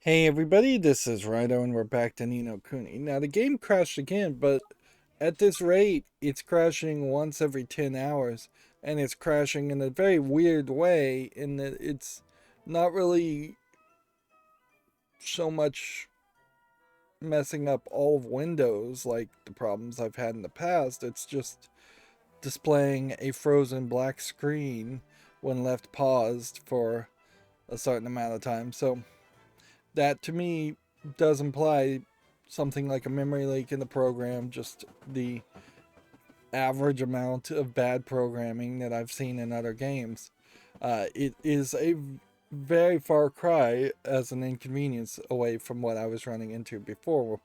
Hey everybody, this is Rydo and we're back to Nino Kuni. Now the game crashed again, but at this rate, it's crashing once every 10 hours, and it's crashing in a very weird way in that it's not really so much messing up all of Windows like the problems I've had in the past. It's just displaying a frozen black screen when left paused for a certain amount of time. So that to me does imply something like a memory leak in the program, just the average amount of bad programming that I've seen in other games. It is a very far cry as an inconvenience away from what I was running into before,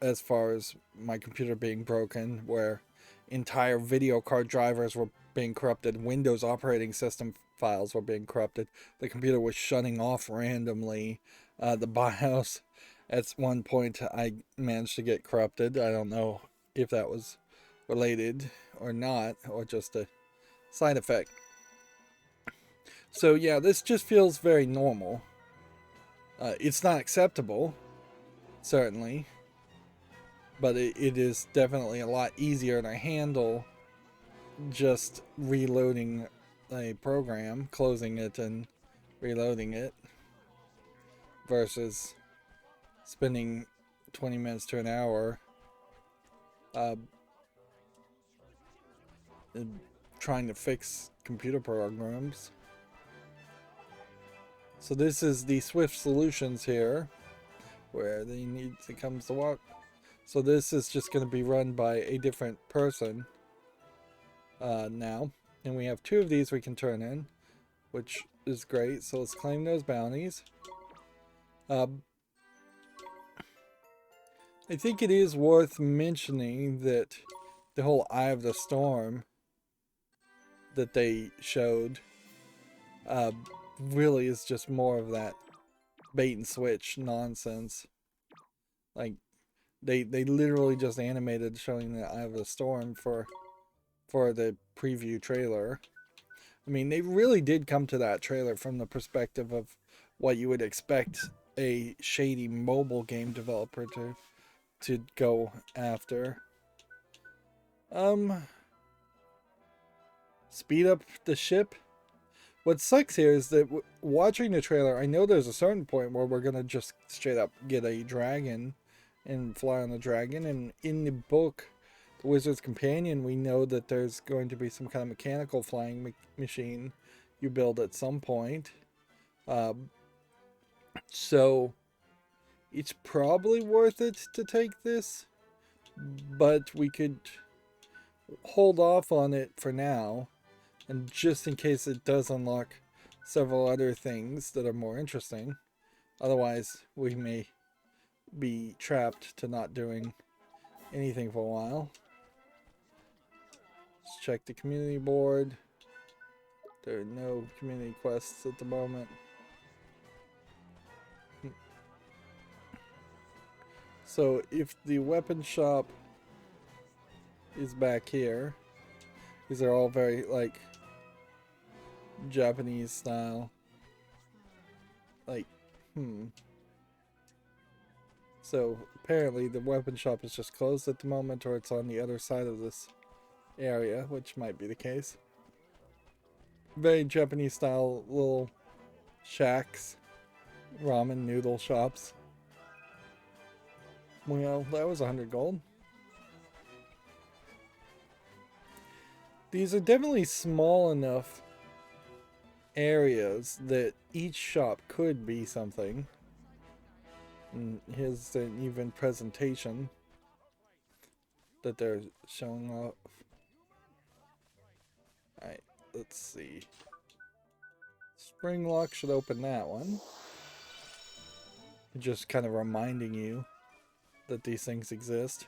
as far as my computer being broken, where entire video card drivers were being corrupted, Windows operating system files were being corrupted, the computer was shutting off randomly, the BIOS at one point I managed to get corrupted. I don't know if that was related or not, or just a side effect. So yeah, this just feels very normal. It's not acceptable, certainly, but it is definitely a lot easier to handle just reloading a program, closing it and reloading it, versus spending 20 minutes to an hour uh, trying to fix computer programs. So this is the Swift Solutions here, where they need to come to walk. So this is just going to be run by a different person now. And we have two of these we can turn in, which is great. So let's claim those bounties. Um, I think it is worth mentioning that the whole Eye of the Storm that they showed uh, really is just more of that bait and switch nonsense. Like they literally just animated showing the Eye of the Storm for the preview trailer. I mean, they really did come to that trailer from the perspective of what you would expect a shady mobile game developer to go after. Um, Speed up the ship. What sucks here is that watching the trailer, I know there's a certain point where we're gonna just straight up get a dragon and fly on the dragon, and in the book, The Wizard's Companion, we know that there's going to be some kind of mechanical flying machine you build at some point. Um, so it's probably worth it to take this, but we could hold off on it for now, and just in case it does unlock several other things that are more interesting. Otherwise, we may be trapped to not doing anything for a while. Let's check the community board. There are no community quests at the moment. So if the weapon shop is back here, these are all very like Japanese style. Like, hmm. So apparently the weapon shop is just closed at the moment, or it's on the other side of this area, which might be the case. Very Japanese style little shacks, ramen noodle shops. Well, that was 100 gold. These are definitely small enough areas that each shop could be something. And here's an even presentation that they're showing off. Alright, let's see. Spring Lock should open that one. Just kind of reminding you that these things exist.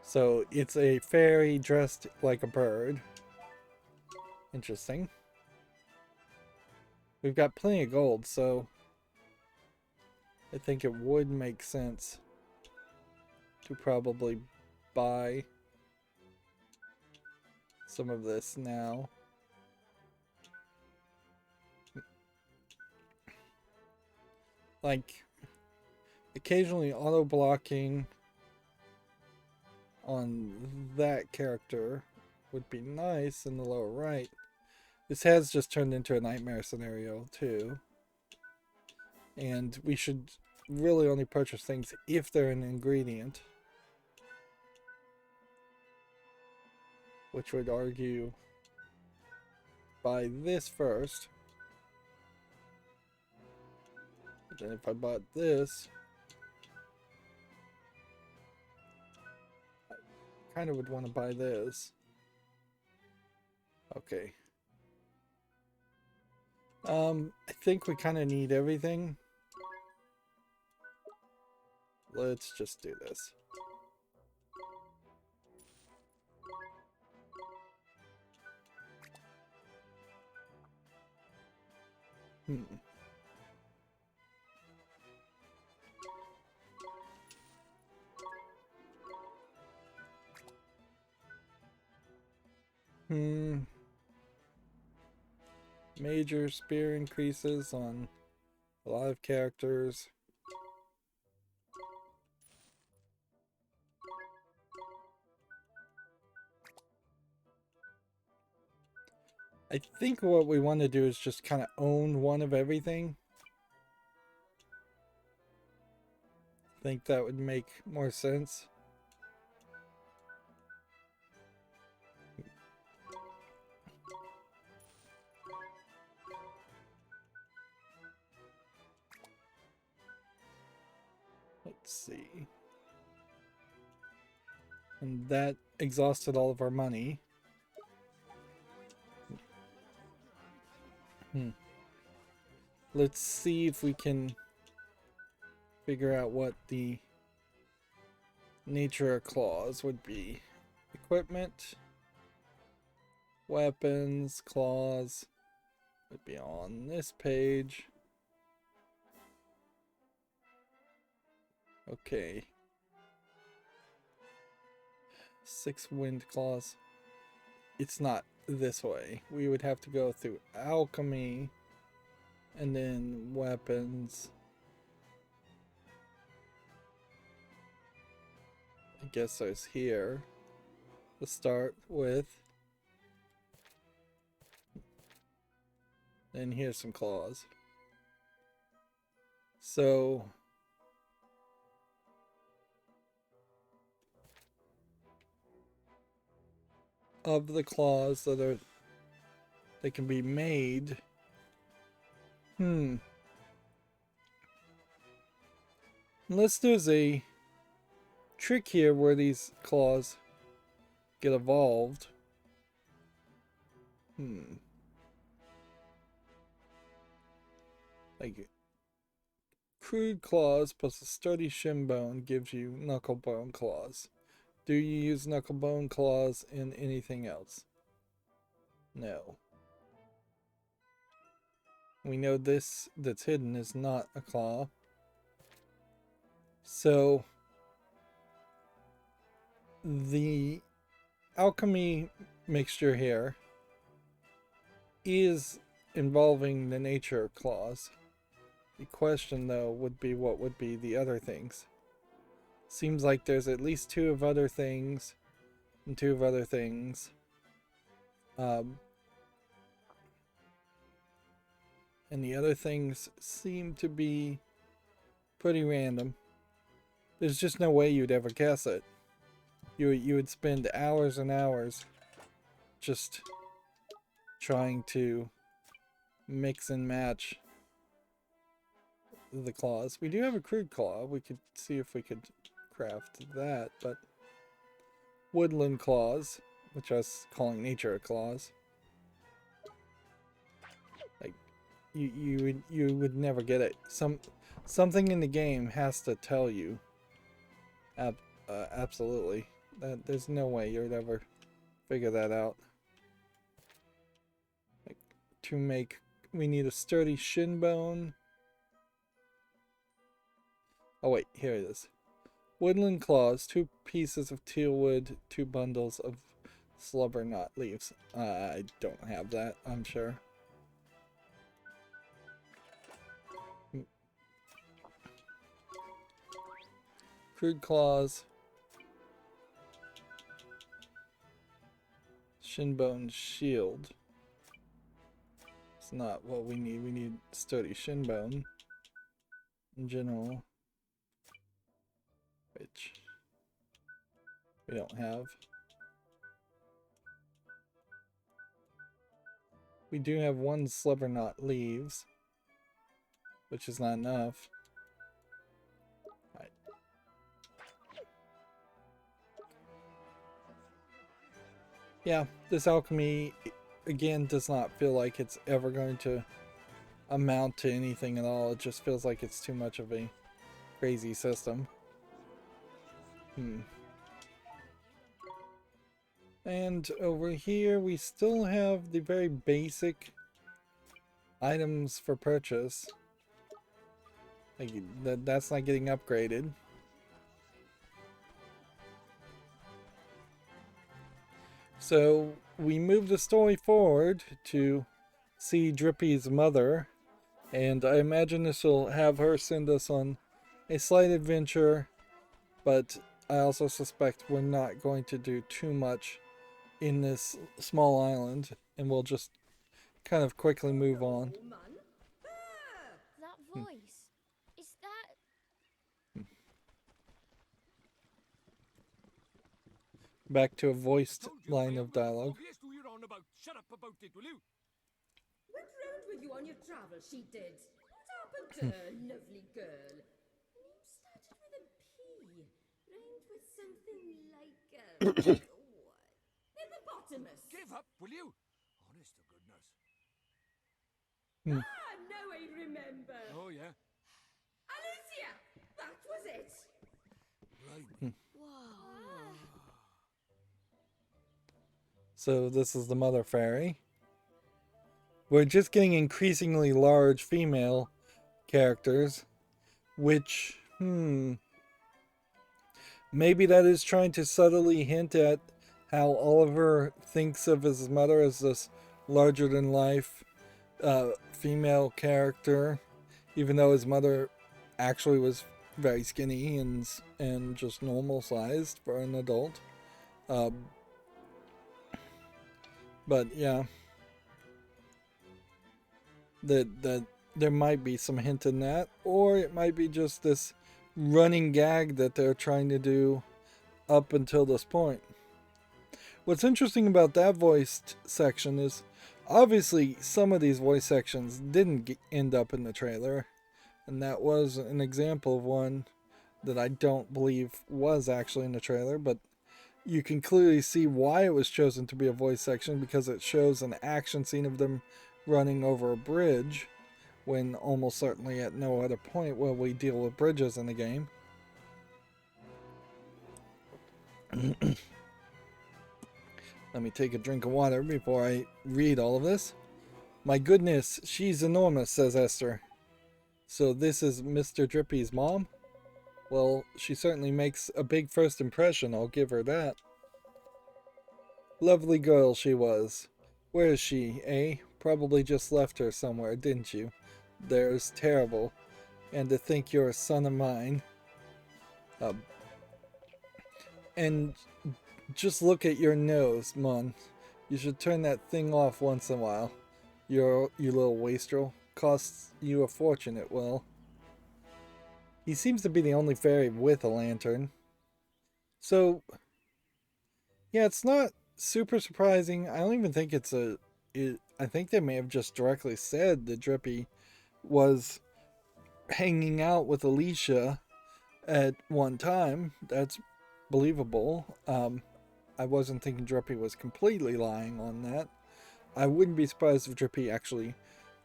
So it's a fairy dressed like a bird. Interesting. We've got plenty of gold, so I think it would make sense to probably buy some of this now. Like, occasionally auto-blocking on that character would be nice in the lower right. This has just turned into a nightmare scenario too. And we should really only purchase things if they're an ingredient. Which would argue buy this first. But then if I bought this, I kind of would want to buy this. Okay. I think we kind of need everything. Let's just do this. Major spear increases on a lot of characters. I think what we want to do is just kind of own one of everything. I think that would make more sense. Let's see. And that exhausted all of our money. Let's see if we can figure out what the nature of claws would be. Equipment, weapons, claws would be on this page. Okay. 6 wind claws. It's not this way. We would have to go through alchemy and then weapons. I guess there's here to start with. And here's some claws. So of the claws that can be made. Unless there's a trick here where these claws get evolved. Like crude claws plus a sturdy shin bone gives you knuckle bone claws. Do you use knuckle bone claws in anything else? No. We know this that's hidden is not a claw. So the alchemy mixture here is involving the nature of claws. The question though would be what would be the other things. Seems like there's at least 2 of other things and 2 of other things. And the other things seem to be pretty random. There's just no way you'd ever guess it. You would spend hours and hours just trying to mix and match the claws. We do have a crude claw. We could see if we could craft that, but woodland claws, which I was calling nature claws. Like you would never get it. Something in the game has to tell you. Absolutely. There's no way you'd ever figure that out. Like, to make, we need a sturdy shin bone. Oh wait, here it is. Woodland claws, 2 pieces of teal wood, 2 bundles of slubber knot leaves. I don't have that, I'm sure. Crude claws. Shinbone shield. It's not what we need. We need sturdy shinbone in general, which we don't have. We do have one slubber knot leaves, which is not enough. Right. Yeah, this alchemy again does not feel like it's ever going to amount to anything at all. It just feels like it's too much of a crazy system. And over here we still have the very basic items for purchase. Like that's not getting upgraded. So we move the story forward to see Drippy's mother, and I imagine this will have her send us on a slight adventure, but I also suspect we're not going to do too much in this small island, and we'll just kind of quickly move on. That voice, is that... Back to a voiced line of dialogue. Shut up about it, will you? Went round with you on your travels, she did. What happened to her, lovely girl? Her name started with a P, rhymed with something like hippopotamus. Give up, will you? Honest to goodness. Ah, now I remember. Oh, yeah. Alicia, that was it. Right. Wow. So this is the mother fairy. We're just getting increasingly large female characters, which, maybe that is trying to subtly hint at how Oliver thinks of his mother as this larger-than-life female character, even though his mother actually was very skinny and just normal-sized for an adult. But yeah, that there might be some hint in that, or it might be just this running gag that they're trying to do up until this point. What's interesting about that voiced section is obviously some of these voice sections didn't end up in the trailer, and that was an example of one that I don't believe was actually in the trailer, but you can clearly see why it was chosen to be a voice section, because it shows an action scene of them running over a bridge, when almost certainly at no other point will we deal with bridges in the game. Let me take a drink of water before I read all of this. My goodness, she's enormous, says Esther. So this is Mr. Drippy's mom? Well, she certainly makes a big first impression, I'll give her that. Lovely girl she was. Where is she, eh? Probably just left her somewhere, didn't you? There's terrible. And to think you're a son of mine. And just look at your nose, Mon. You should turn that thing off once in a while. You little wastrel. Costs you a fortune, it will. He seems to be the only fairy with a lantern. So, yeah, it's not super surprising. I don't even think I think they may have just directly said that Drippy was hanging out with Alicia at one time. That's believable. I wasn't thinking Drippy was completely lying on that. I wouldn't be surprised if Drippy actually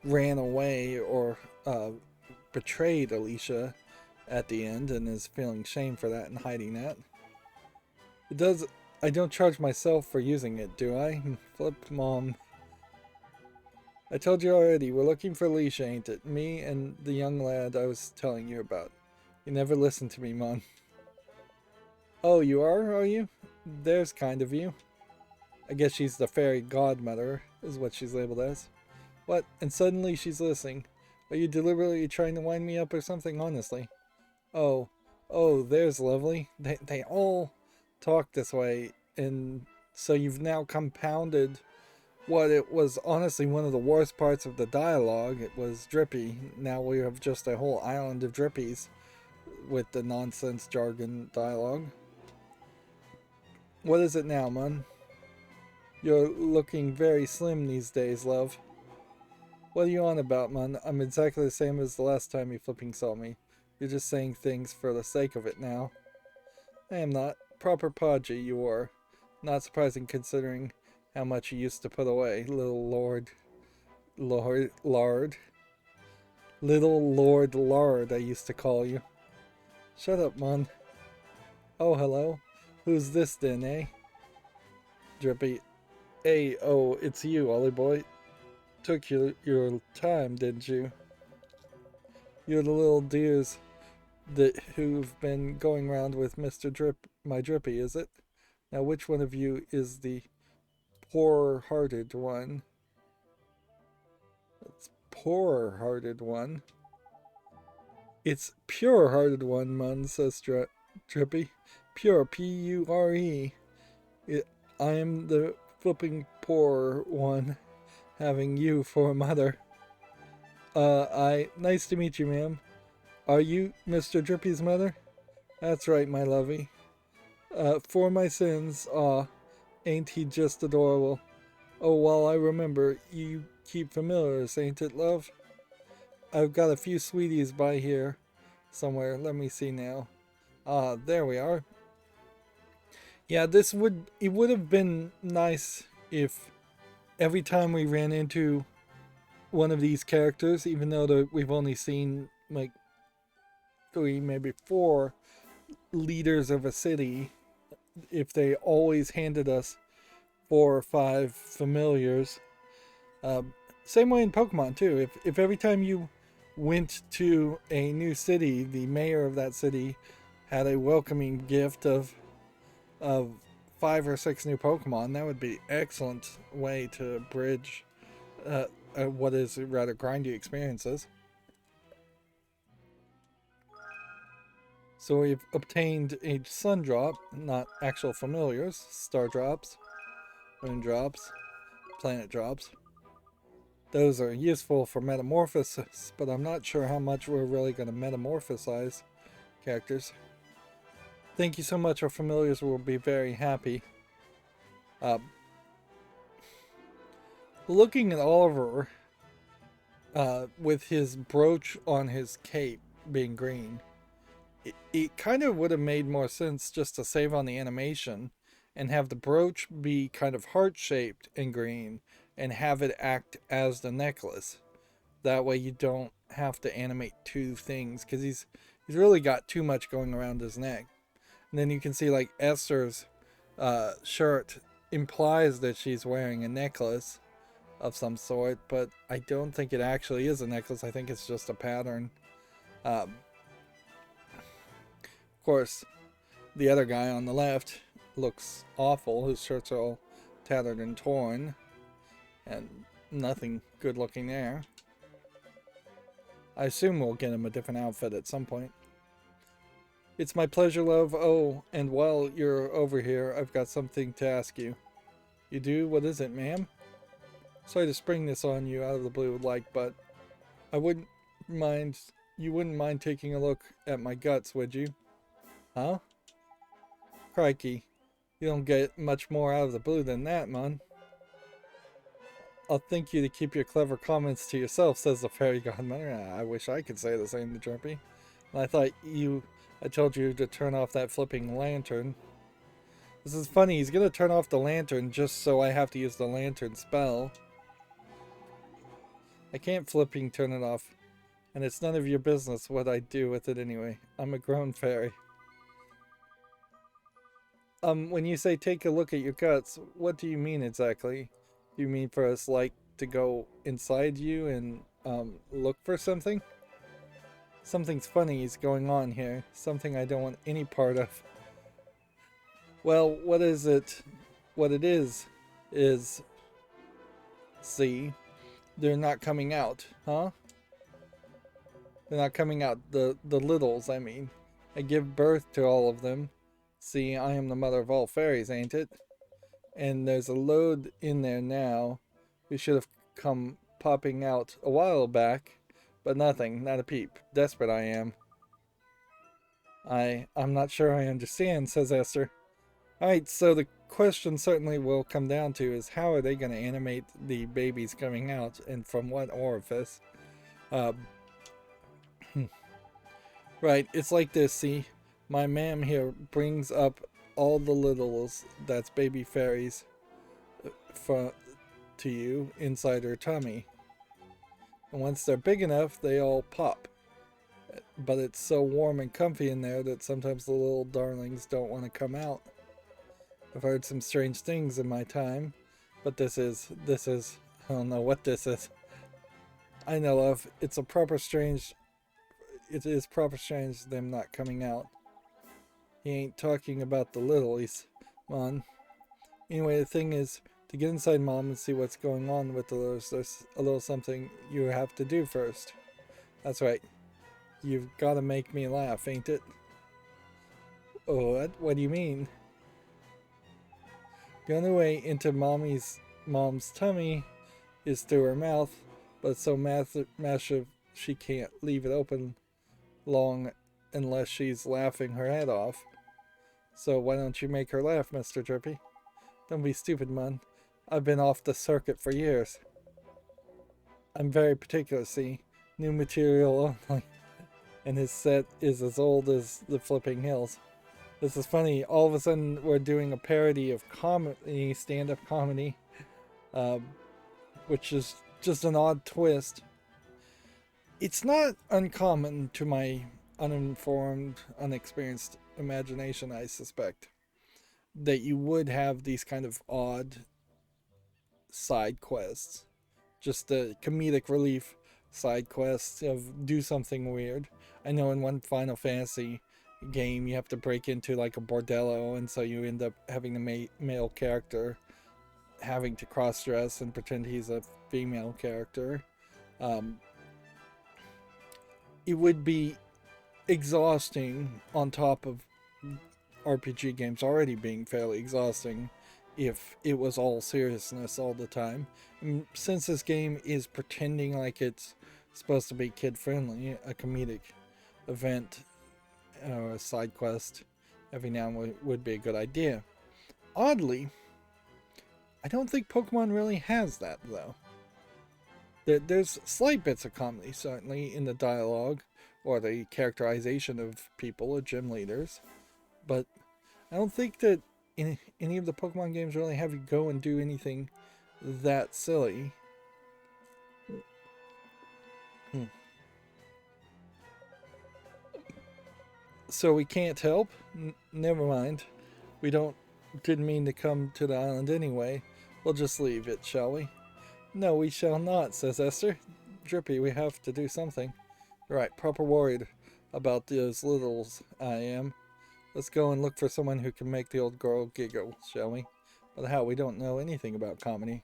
ran away or betrayed Alicia at the end and is feeling shame for that and hiding that. I don't charge myself for using it, do I? Flip, Mom. I told you already, we're looking for Alicia, ain't it? Me and the young lad I was telling you about. You never listened to me, Mom. Oh, you are you? There's kind of you. I guess she's the fairy godmother, is what she's labeled as. What? And suddenly she's listening. Are you deliberately trying to wind me up or something, honestly? Oh, Oh, there's lovely. They all talk this way, and so you've now compounded what it was honestly one of the worst parts of the dialogue. It was drippy. Now we have just a whole island of drippies with the nonsense jargon dialogue. What is it now, man? You're looking very slim these days, love. What are you on about, man? I'm exactly the same as the last time you flipping saw me. You're just saying things for the sake of it now. I am not. Proper podgy you are. Not surprising considering how much you used to put away, little lard. Little Lord Lard, I used to call you. Shut up, man. Oh, hello. Who's this then, eh? Drippy. Hey, oh, it's you, Ollie boy. Took your time, didn't you? You're the little dears who've been going round with Mr. My Drippy, is it? Now, which one of you is the poor-hearted one? It's poorer-hearted one. It's pure-hearted one, man, says Drippy. Pure, P-U-R-E. I am the flipping poor one, having you for a mother. Nice to meet you, ma'am. Are you Mr. Drippy's mother? That's right, my lovey. For my sins, ain't he just adorable? Oh, well, I remember, you keep familiars, ain't it, love? I've got a few sweeties by here somewhere. Let me see now. There we are. Yeah, it would have been nice if every time we ran into one of these characters, even though we've only seen like 3, maybe 4 leaders of a city, if they always handed us 4 or 5 familiars. Same way in Pokemon too. If every time you went to a new city, the mayor of that city had a welcoming gift of 5 or 6 new Pokemon, that would be excellent way to bridge what is rather grindy experiences. So we've obtained a Sun Drop, not actual familiars, Star Drops, Moon Drops, Planet Drops. Those are useful for metamorphosis, but I'm not sure how much we're really going to metamorphosize characters. Thank you so much, our familiars will be very happy. Looking at Oliver with his brooch on his cape being green, it kind of would have made more sense just to save on the animation and have the brooch be kind of heart-shaped and green and have it act as the necklace. That way you don't have to animate 2 things, because he's really got too much going around his neck. And then you can see like Esther's shirt implies that she's wearing a necklace of some sort, but I don't think it actually is a necklace. I think it's just a pattern. Of course, the other guy on the left looks awful. His shirts are all tattered and torn, and nothing good looking there. I assume we'll get him a different outfit at some point. It's my pleasure, love. Oh, and while you're over here, I've got something to ask you. You do? What is it, ma'am? Sorry to spring this on you out of the blue, but I wouldn't mind. You wouldn't mind taking a look at my guts, would you? Huh? Crikey. You don't get much more out of the blue than that, man. I'll thank you to keep your clever comments to yourself, says the fairy godmother. I wish I could say the same to Drippy. And I told you to turn off that flipping lantern. This is funny, he's gonna turn off the lantern just so I have to use the lantern spell. I can't flipping turn it off. And it's none of your business what I do with it anyway. I'm a grown fairy. When you say take a look at your guts, what do you mean exactly? Do you mean for us, like, to go inside you and, look for something? Something's funny is going on here. Something I don't want any part of. Well, what is it? What it is... See? They're not coming out, huh? They're not coming out. The littles, I mean. I give birth to all of them. See, I am the mother of all fairies, ain't it? And there's a load in there now. We should have come popping out a while back, but nothing, not a peep. Desperate I am. I'm not sure I understand, says Esther. Alright, so the question certainly will come down to is how are they going to animate the babies coming out and from what orifice? Uh, right, it's like this, see? My ma'am here brings up all the littles, that's baby fairies, for, to you inside her tummy. And once they're big enough, they all pop. But it's so warm and comfy in there that sometimes the little darlings don't want to come out. I've heard some strange things in my time, but this is, I don't know what this is. I know of, it is proper strange them not coming out. He ain't talking about the littlies, man. Anyway, the thing is, to get inside Mom and see what's going on with the littles, there's a little something you have to do first. That's right. You've got to make me laugh, ain't it? Oh, what do you mean? The only way into mom's tummy is through her mouth, but it's so massive she can't leave it open long unless she's laughing her head off. So why don't you make her laugh, Mr. Drippy? Don't be stupid, man. I've been off the circuit for years. I'm very particular, see? New material only. And his set is as old as the flipping hills. This is funny. All of a sudden, we're doing a parody of comedy, stand-up comedy, which is just an odd twist. It's not uncommon to my uninformed, unexperienced imagination, I suspect, that you would have these kind of odd side quests. Just the comedic relief side quests of do something weird. I know in one Final Fantasy game you have to break into like a bordello, and so you end up having the male character having to cross-dress and pretend he's a female character. It would be exhausting on top of RPG games already being fairly exhausting if it was all seriousness all the time. And since this game is pretending like it's supposed to be kid-friendly, a comedic event or a side quest every now and then would be a good idea. Oddly, I don't think Pokemon really has that, though. There's slight bits of comedy, certainly, in the dialogue or the characterization of people or gym leaders, but I don't think that in any of the Pokemon games really have you go and do anything that silly. So we can't help? Never mind. Didn't mean to come to the island anyway. We'll just leave it, shall we? No, we shall not, says Esther. Drippy, we have to do something. Right, proper worried about those littles I am. Let's go and look for someone who can make the old girl giggle, shall we? But how, we don't know anything about comedy.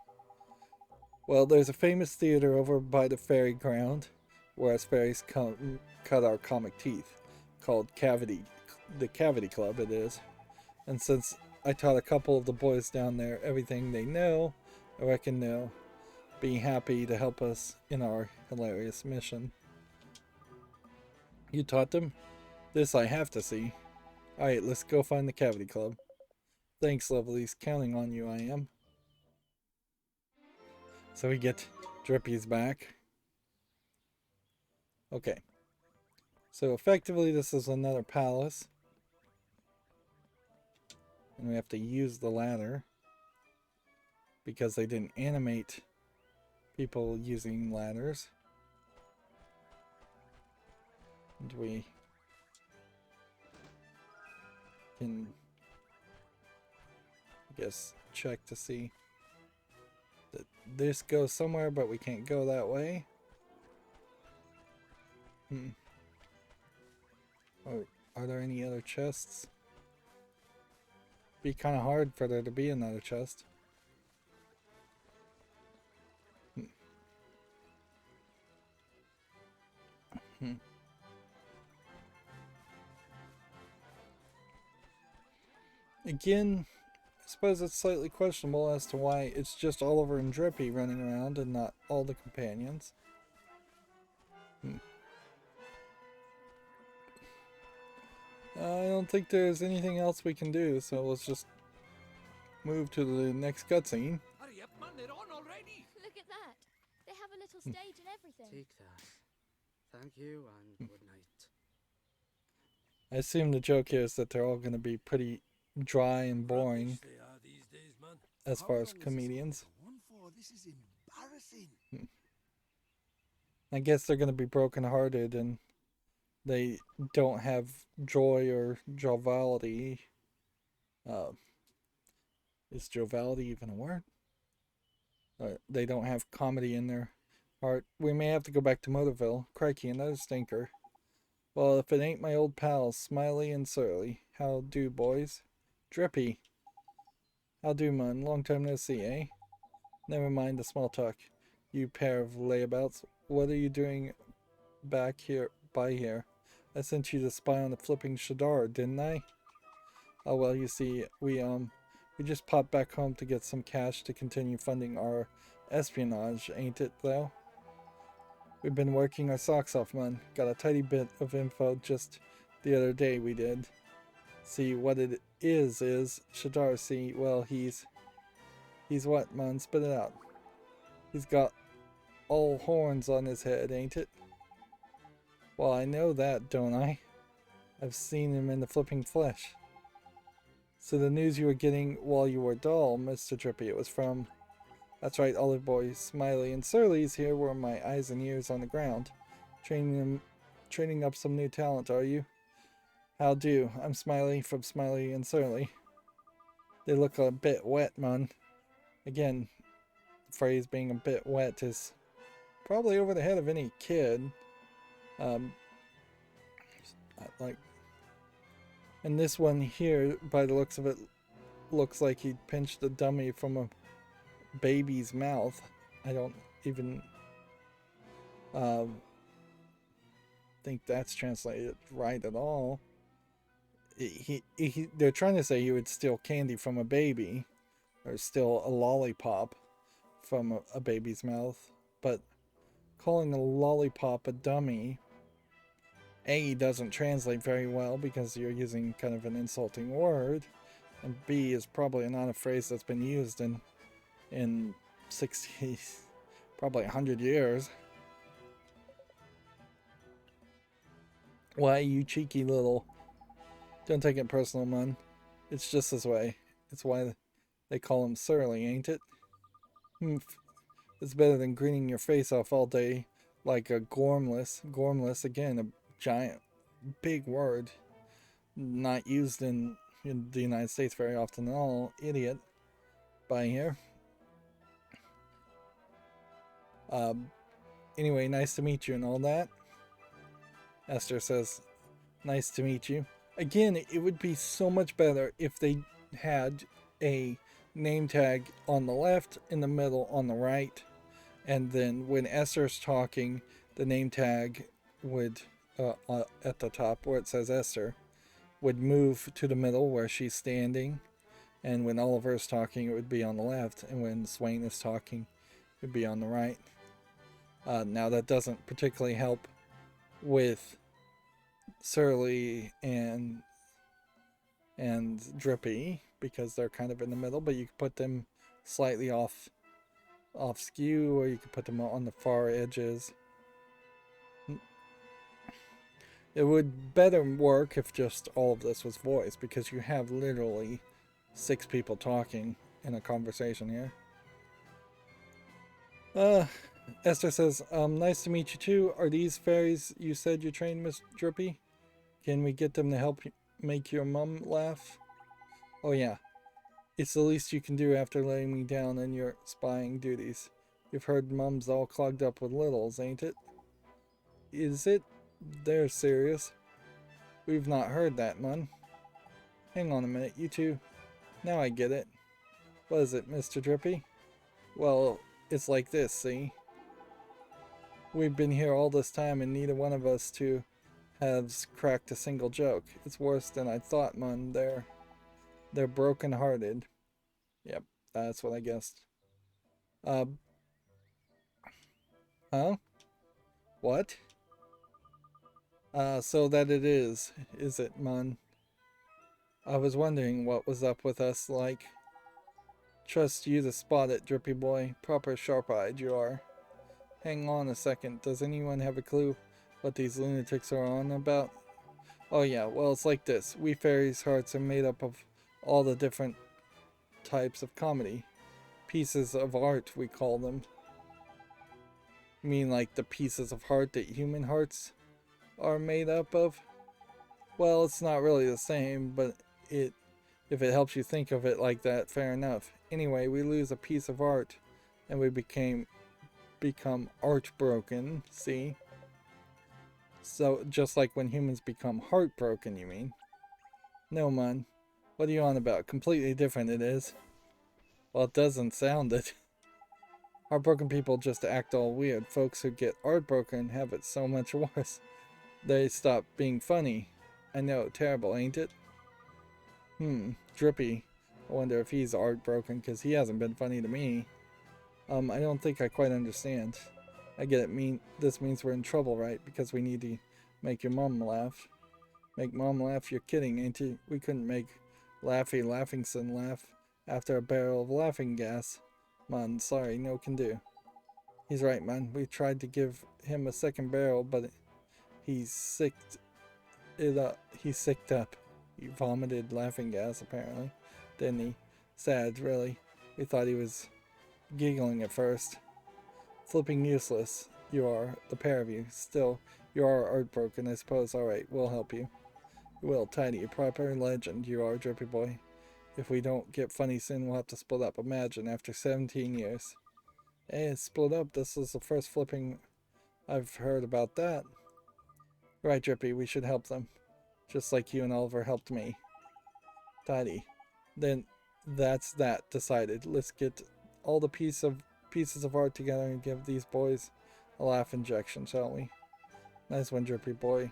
Well, there's a famous theater over by the fairy ground, where us fairies cut our comic teeth, called the Cavity Club it is. And since I taught a couple of the boys down there everything they know, I reckon they'll be happy to help us in our hilarious mission. You taught them? This I have to see. Alright, let's go find the Cavity Club. Thanks, lovelies. Counting on you, I am. So we get Drippy's back. Okay. So effectively this is another palace. And we have to use the ladder. Because they didn't animate people using ladders. And we can, I guess, check to see that this goes somewhere, but we can't go that way. Are there any other chests? Be kind of hard for there to be another chest. Again, I suppose it's slightly questionable as to why it's just Oliver and Drippy running around and not all the companions. I don't think there's anything else we can do, so let's just move to the next cutscene. Hurry up, man, they're on already. Look at that. They have a little stage and everything. Take that. Thank you and good night. I assume the joke here is that they're all going to be pretty dry and boring Rubbish they are these days, man. as far as comedians. This is embarrassing. I guess they're going to be brokenhearted and they don't have joy or joviality. Is joviality even a word? They don't have comedy in their heart. We may have to go back to Motorville. Crikey, another stinker. Well, if it ain't my old pals, Smiley and Surly. How do, boys? Drippy. How do, mun? Long time no see, eh? Never mind the small talk. You pair of layabouts. What are you doing back here, by here? I sent you to spy on the flipping Shadar, didn't I? Oh well, you see, we just popped back home to get some cash to continue funding our espionage, ain't it, though? We've been working our socks off, man. Got a tidy bit of info just the other day we did. See, what it is Shadar, see, well, he's what, man? Spit it out. He's got all horns on his head, ain't it? Well, I know that, don't I? I've seen him in the flipping flesh. So the news you were getting while you were dull, Mr. Drippy, it was from... That's right, Olive Boy, Smiley, and Surly's here were my eyes and ears on the ground. Training up some new talent, are you? How do? I'm Smiley from Smiley and Surly. They look a bit wet, man. Again, the phrase being a bit wet is probably over the head of any kid. And this one here, by the looks of it, looks like he pinched a dummy from a baby's mouth. I don't even think that's translated right at all. They're trying to say he would steal candy from a baby, or steal a lollipop from a baby's mouth, but calling a lollipop a dummy, A, doesn't translate very well because you're using kind of an insulting word, and B, is probably not a phrase that's been used in 60, probably 100 years. Why, you cheeky little... Don't take it personal, man. It's just this way. It's why they call him Surly, ain't it? It's better than grinning your face off all day like a gormless. Gormless, again, a giant, big word. Not used in the United States very often at all. Idiot. By here. Anyway, nice to meet you and all that. Esther says, nice to meet you. Again, it would be so much better if they had a name tag on the left, in the middle, on the right, and then when Esther's talking, the name tag would, at the top where it says Esther, would move to the middle where she's standing, and when Oliver's talking, it would be on the left, and when Swain is talking, it would be on the right. Now that doesn't particularly help with Surly and Drippy because they're kind of in the middle, but you could put them slightly off skew, or you could put them on the far edges. It would better work if just all of this was voice, because you have literally 6 people talking in a conversation here. Esther says, nice to meet you too. Are these fairies you said you trained, Miss Drippy? Can we get them to help make your mum laugh? Oh yeah. It's the least you can do after laying me down in your spying duties. You've heard mum's all clogged up with littles, ain't it? Is it? They're serious. We've not heard that, mun. Hang on a minute, you two. Now I get it. What is it, Mr. Drippy? Well, it's like this, see? We've been here all this time and neither one of us two has cracked a single joke. It's worse than I thought, mun. They're broken-hearted. Yep, that's what I guessed. Huh? What? So that it is it, Mun? I was wondering what was up with us, like. Trust you to spot it, Drippy boy. Proper sharp-eyed you are. Hang on a second, does anyone have a clue what these lunatics are on about? Oh yeah, well it's like this. We fairies' hearts are made up of all the different types of comedy. Pieces of art, we call them. You mean like the pieces of heart that human hearts are made up of? Well, it's not really the same, but if it helps you think of it like that, fair enough. Anyway, we lose a piece of art, and we become art broken, see? So, just like when humans become heartbroken, you mean? No, man. What are you on about? Completely different it is. Well, it doesn't sound it. Heartbroken people just act all weird. Folks who get heartbroken have it so much worse. They stop being funny. I know, terrible, ain't it? Drippy. I wonder if he's heartbroken, because he hasn't been funny to me. I don't think I quite understand. I get it. This means we're in trouble, right? Because we need to make your mom laugh. Make mom laugh? You're kidding, ain't you? We couldn't make Laffy Laughingson laugh after a barrel of laughing gas. Man, sorry, no can do. He's right, man. We tried to give him a second barrel, but he sicked it up. He sicked up. He vomited laughing gas, apparently. Didn't he? Sad, really. We thought he was giggling at first. Flipping useless. You are, the pair of you. Still, you are heartbroken, I suppose. Alright, we'll help you. Will, tidy, a proper legend you are, Drippy boy. If we don't get funny soon, we'll have to split up. Imagine, after 17 years. Hey, split up. This is the first flipping I've heard about that. Right, Drippy, we should help them. Just like you and Oliver helped me. Tidy. Then, that's that. Decided. Let's get all the pieces of art together and give these boys a laugh injection, shall we? Nice one, Drippy boy.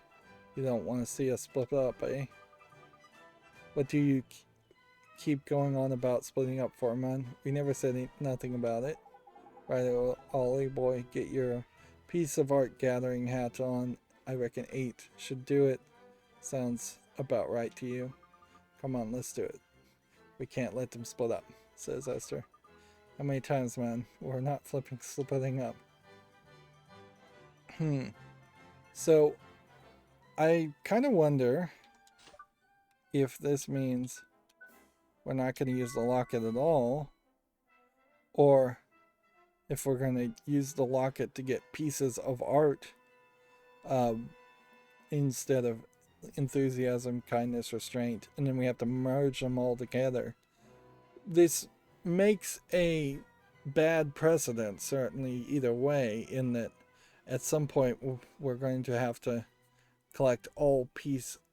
You don't want to see us split up, eh? What do you keep going on about splitting up for, man? We never said nothing about it. Right, Ollie boy, get your piece of art gathering hat on. I reckon 8 should do it. Sounds about right to you. Come on, let's do it. We can't let them split up, says Esther. How many times, man? We're not splitting up. So, I kind of wonder if this means we're not going to use the locket at all, or if we're going to use the locket to get pieces of art instead of enthusiasm, kindness, restraint, and then we have to merge them all together. This makes a bad precedent, certainly, either way, in that at some point we're going to have to collect all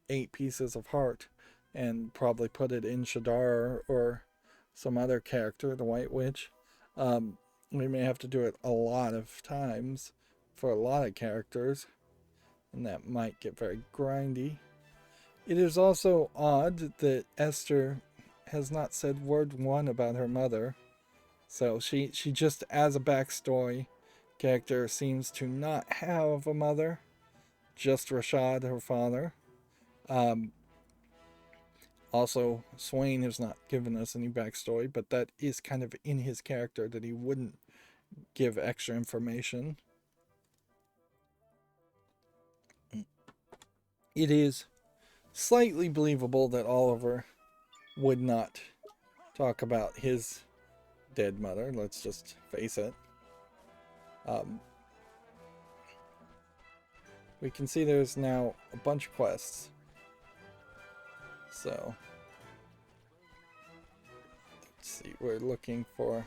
8 pieces of heart and probably put it in Shadar or some other character, the White Witch. We may have to do it a lot of times for a lot of characters, and that might get very grindy. It is also odd that Esther has not said word one about her mother. So she just, as a backstory character, seems to not have a mother. Just Rashad, her father. Also, Swain has not given us any backstory, but that is kind of in his character that he wouldn't give extra information. It is slightly believable that Oliver would not talk about his dead mother. Let's just face it. We can see there's now a bunch of quests. So, let's see, we're looking for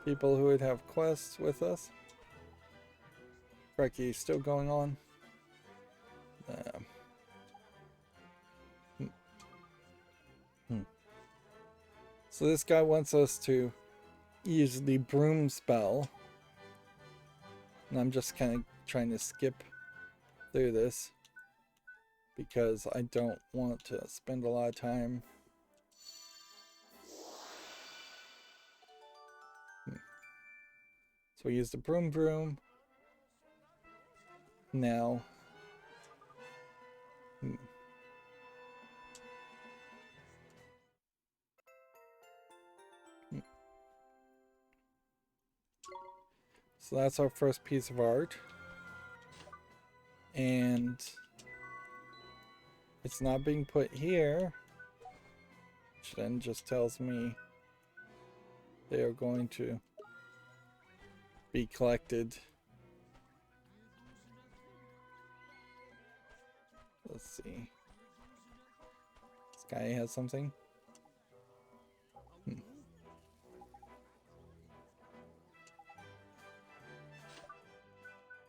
people who would have quests with us. Frankie, still going on? So this guy wants us to use the broom spell. And I'm just kind of trying to skip through this because I don't want to spend a lot of time So we use the broom broom. Now. So that's our first piece of art. And it's not being put here, which then just tells me they are going to be collected. Let's see. This guy has something.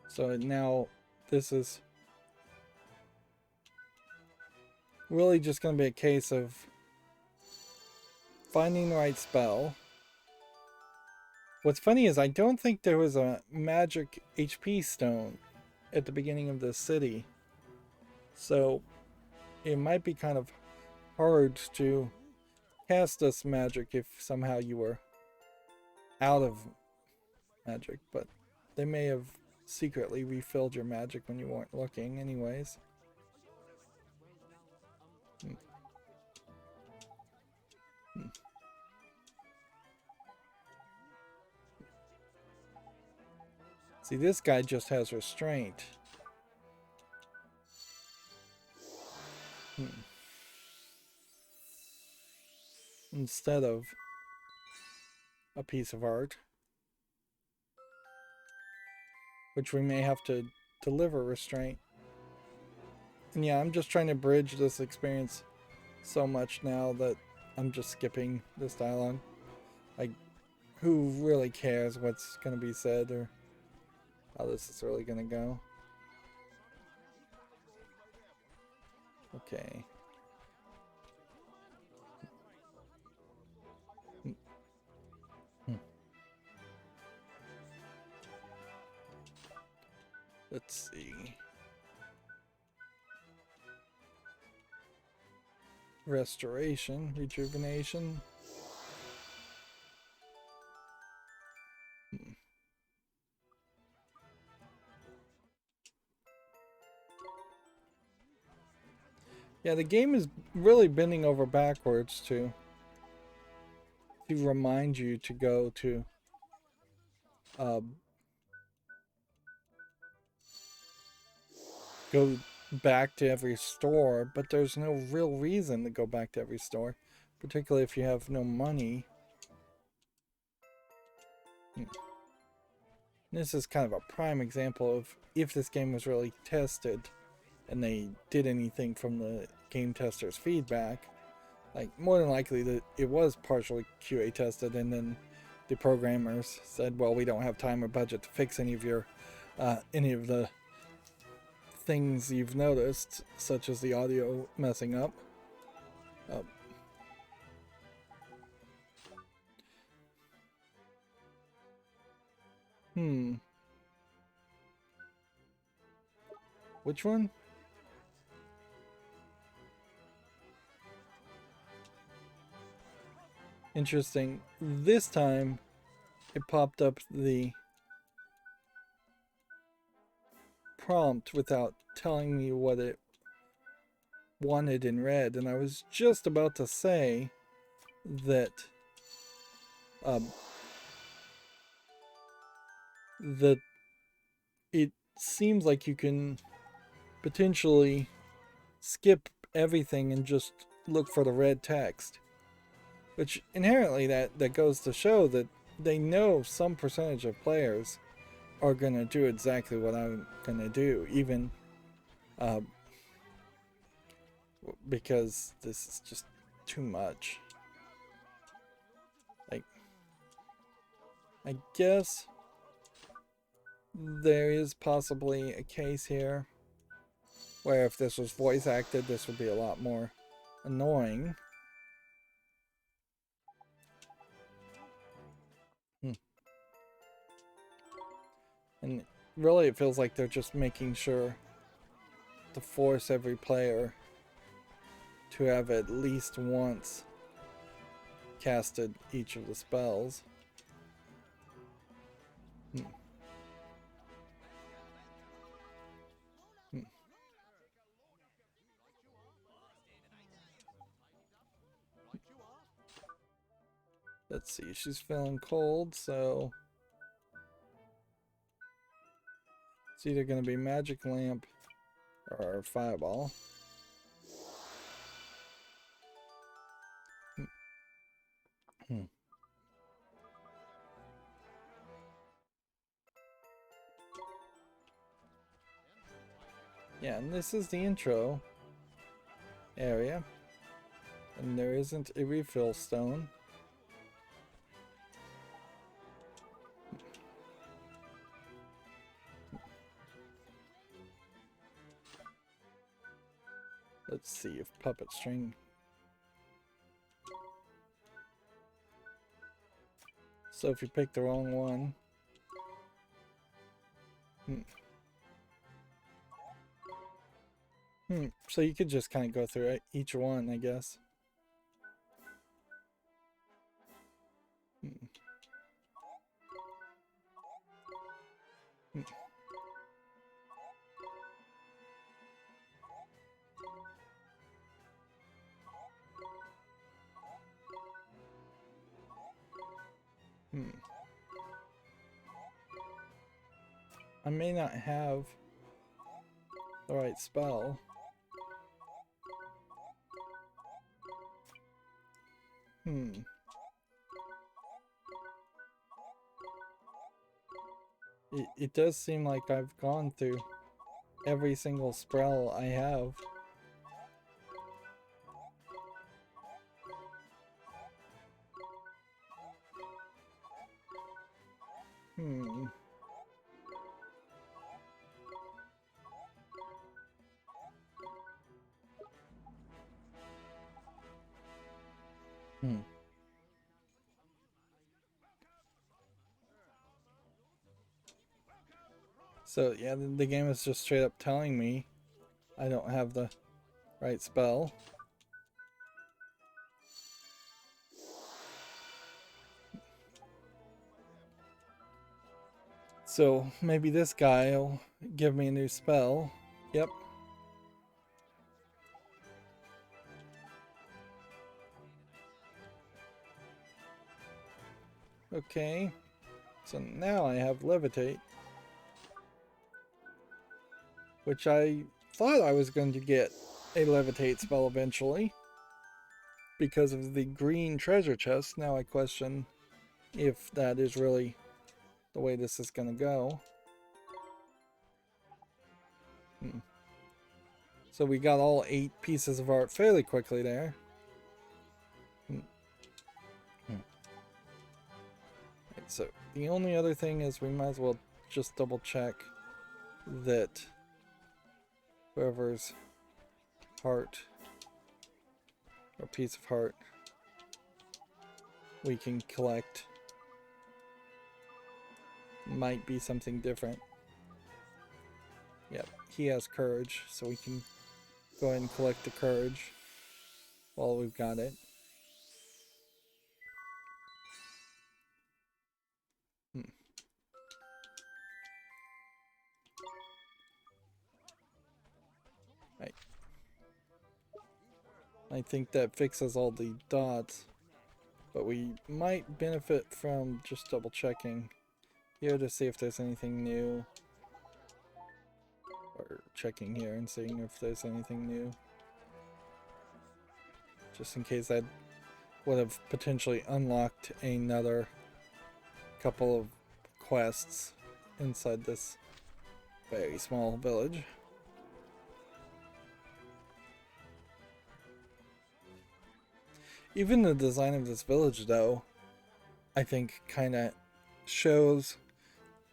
So now this is really just going to be a case of finding the right spell. What's funny is I don't think there was a magic HP stone at the beginning of this city. So it might be kind of hard to cast this magic if somehow you were out of magic, but they may have secretly refilled your magic when you weren't looking anyways. See, this guy just has restraint. Instead of a piece of art, which we may have to deliver restraint. And yeah, I'm just trying to bridge this experience so much now that I'm just skipping this dialogue. Like, who really cares what's going to be said or how this is really going to go? Okay. Let's see. Restoration, rejuvenation. Yeah, the game is really bending over backwards to remind you to go to go back to every store, but there's no real reason to go back to every store, particularly if you have no money. This is kind of a prime example of if this game was really tested and they did anything from the game tester's feedback. Like, more than likely that it was partially QA tested, and then the programmers said, well, we don't have time or budget to fix any of your any of the things you've noticed, such as the audio messing up. Which one? Interesting. This time it popped up the prompt without telling me what it wanted in red, and I was just about to say that that it seems like you can potentially skip everything and just look for the red text, which inherently that goes to show that they know some percentage of players are gonna do exactly what I'm gonna do, even because this is just too much. Like, I guess there is possibly a case here where if this was voice acted, this would be a lot more annoying. And really it feels like they're just making sure to force every player to have at least once casted each of the spells. Hmm. Hmm. Let's see, she's feeling cold, so it's either going to be magic lamp or fireball. Hmm. Yeah, and this is the intro area, and there isn't a refill stone. Let's see if puppet string. So if you pick the wrong one. So you could just kind of go through each one, I guess. Hmm. Hmm. Hmm. I may not have the right spell. It does seem like I've gone through every single spell I have. Hmm. Hmm. So yeah, the game is just straight up telling me I don't have the right spell. So maybe this guy will give me a new spell. Yep. Okay. So now I have levitate, which I thought I was going to get a levitate spell eventually because of the green treasure chest. Now I question if that is really the way this is going to go. So we got all 8 pieces of art fairly quickly there. Right, so the only other thing is we might as well just double check that whoever's heart or piece of heart we can collect might be something different. Yep, he has courage, so we can go ahead and collect the courage while we've got it. Right. I think that fixes all the dots, but we might benefit from just double checking here to see if there's anything new, or checking here and seeing if there's anything new, just in case I would have potentially unlocked another couple of quests inside this very small village. Even the design of this village, though, I think kind of shows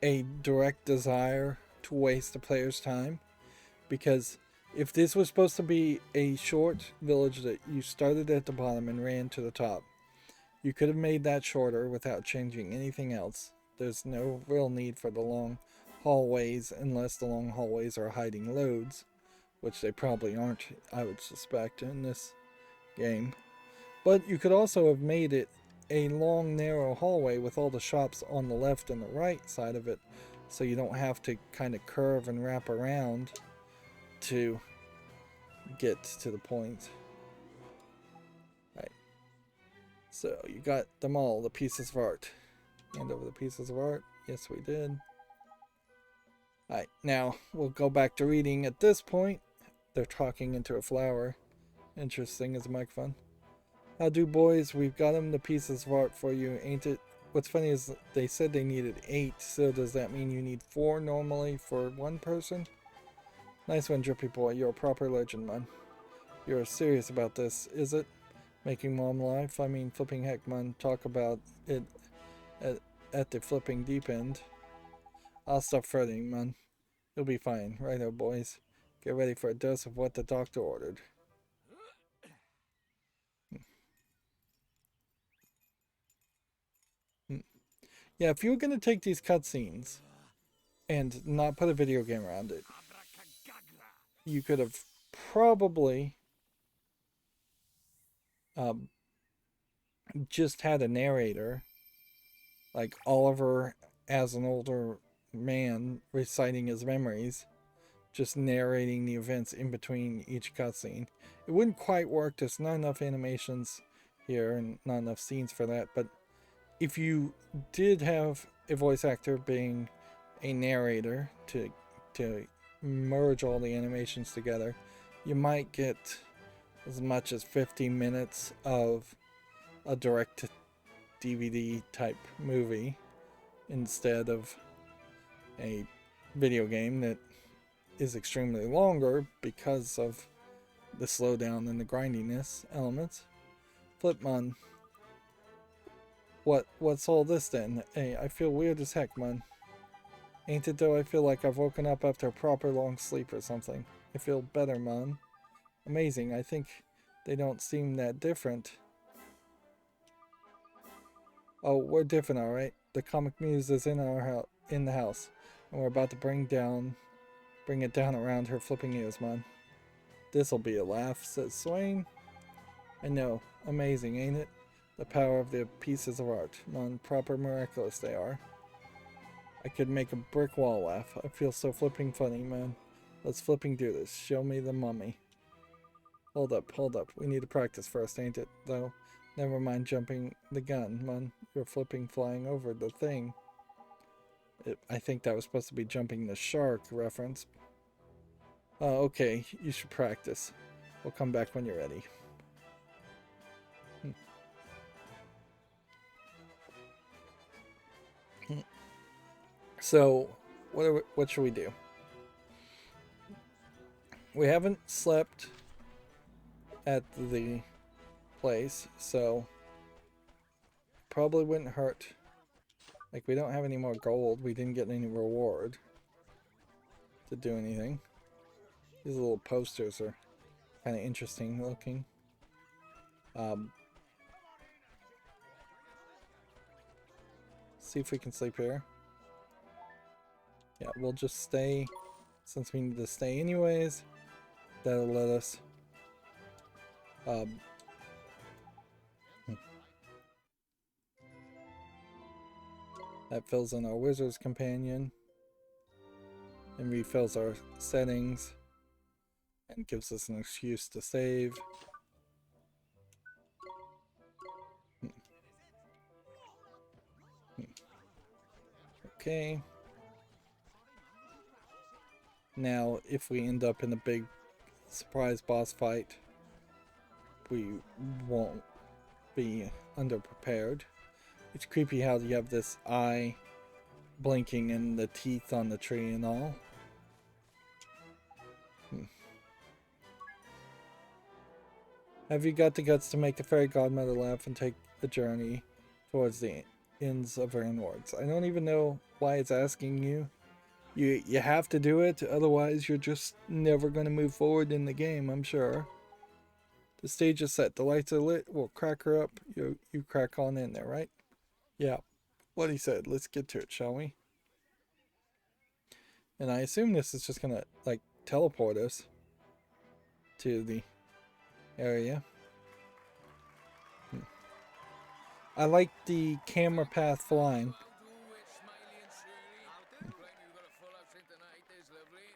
a direct desire to waste the player's time, because if this was supposed to be a short village that you started at the bottom and ran to the top, you could have made that shorter without changing anything else. There's no real need for the long hallways unless the long hallways are hiding loads, which they probably aren't, I would suspect, in this game. But you could also have made it a long narrow hallway with all the shops on the left and the right side of it, so you don't have to kind of curve and wrap around to get to the point. Right. So you got them all, the pieces of art. Hand over the pieces of art. Yes, we did. Alright, now we'll go back to reading. At this point, they're talking into a flower. Interesting as a microphone. How do, boys? We've got them the pieces of art for you, ain't it? What's funny is they said they needed 8, so does that mean you need 4 normally for one person? Nice one, Drippy Boy. You're a proper legend, man. You're serious about this, is it? Making mom laugh? I mean, flipping heck, man. Talk about it at the flipping deep end. I'll stop fretting, man. You'll be fine. Righto, boys. Get ready for a dose of what the doctor ordered. Yeah, if you were going to take these cutscenes and not put a video game around it, you could have probably just had a narrator, like Oliver as an older man reciting his memories, just narrating the events in between each cutscene. It wouldn't quite work. There's not enough animations here and not enough scenes for that, but if you did have a voice actor being a narrator to merge all the animations together, you might get as much as 15 minutes of a direct DVD type movie instead of a video game that is extremely longer because of the slowdown and the grindiness elements. Flipmon, what's all this then? Hey, I feel weird as heck, man. Ain't it though? I feel like I've woken up after a proper long sleep or something. I feel better, man. Amazing. I think they don't seem that different. Oh, we're different, alright. The comic muse is in the house, and we're about to bring it down around her flipping ears, man. This'll be a laugh, says Swain. I know. Amazing, ain't it? The power of the pieces of art. Man, proper miraculous they are. I could make a brick wall laugh. I feel so flipping funny, man. Let's flipping do this. Show me the mummy. Hold up. We need to practice first, ain't it? Though, never mind jumping the gun, man. You're flipping flying over the thing. I think that was supposed to be jumping the shark reference. Okay, you should practice. We'll come back when you're ready. So, what should we do? We haven't slept at the place, so probably wouldn't hurt. Like, we don't have any more gold. We didn't get any reward to do anything. These little posters are kind of interesting looking. See if we can sleep here. Yeah, we'll just stay, since we need to stay anyways. That'll let us that fills in our wizard's companion and refills our settings and gives us an excuse to save. Okay. Now, if we end up in a big surprise boss fight, we won't be underprepared. It's creepy how you have this eye blinking and the teeth on the tree and all. Have you got the guts to make the fairy godmother laugh and take the journey towards the ends of her inwards? I don't even know why it's asking you. You have to do it, otherwise you're just never going to move forward in the game, I'm sure. The stage is set. The lights are lit. We'll crack her up. You crack on in there, right? Yeah. What he said. Let's get to it, shall we? And I assume this is just going to, like, teleport us to the area. I like the camera path flying.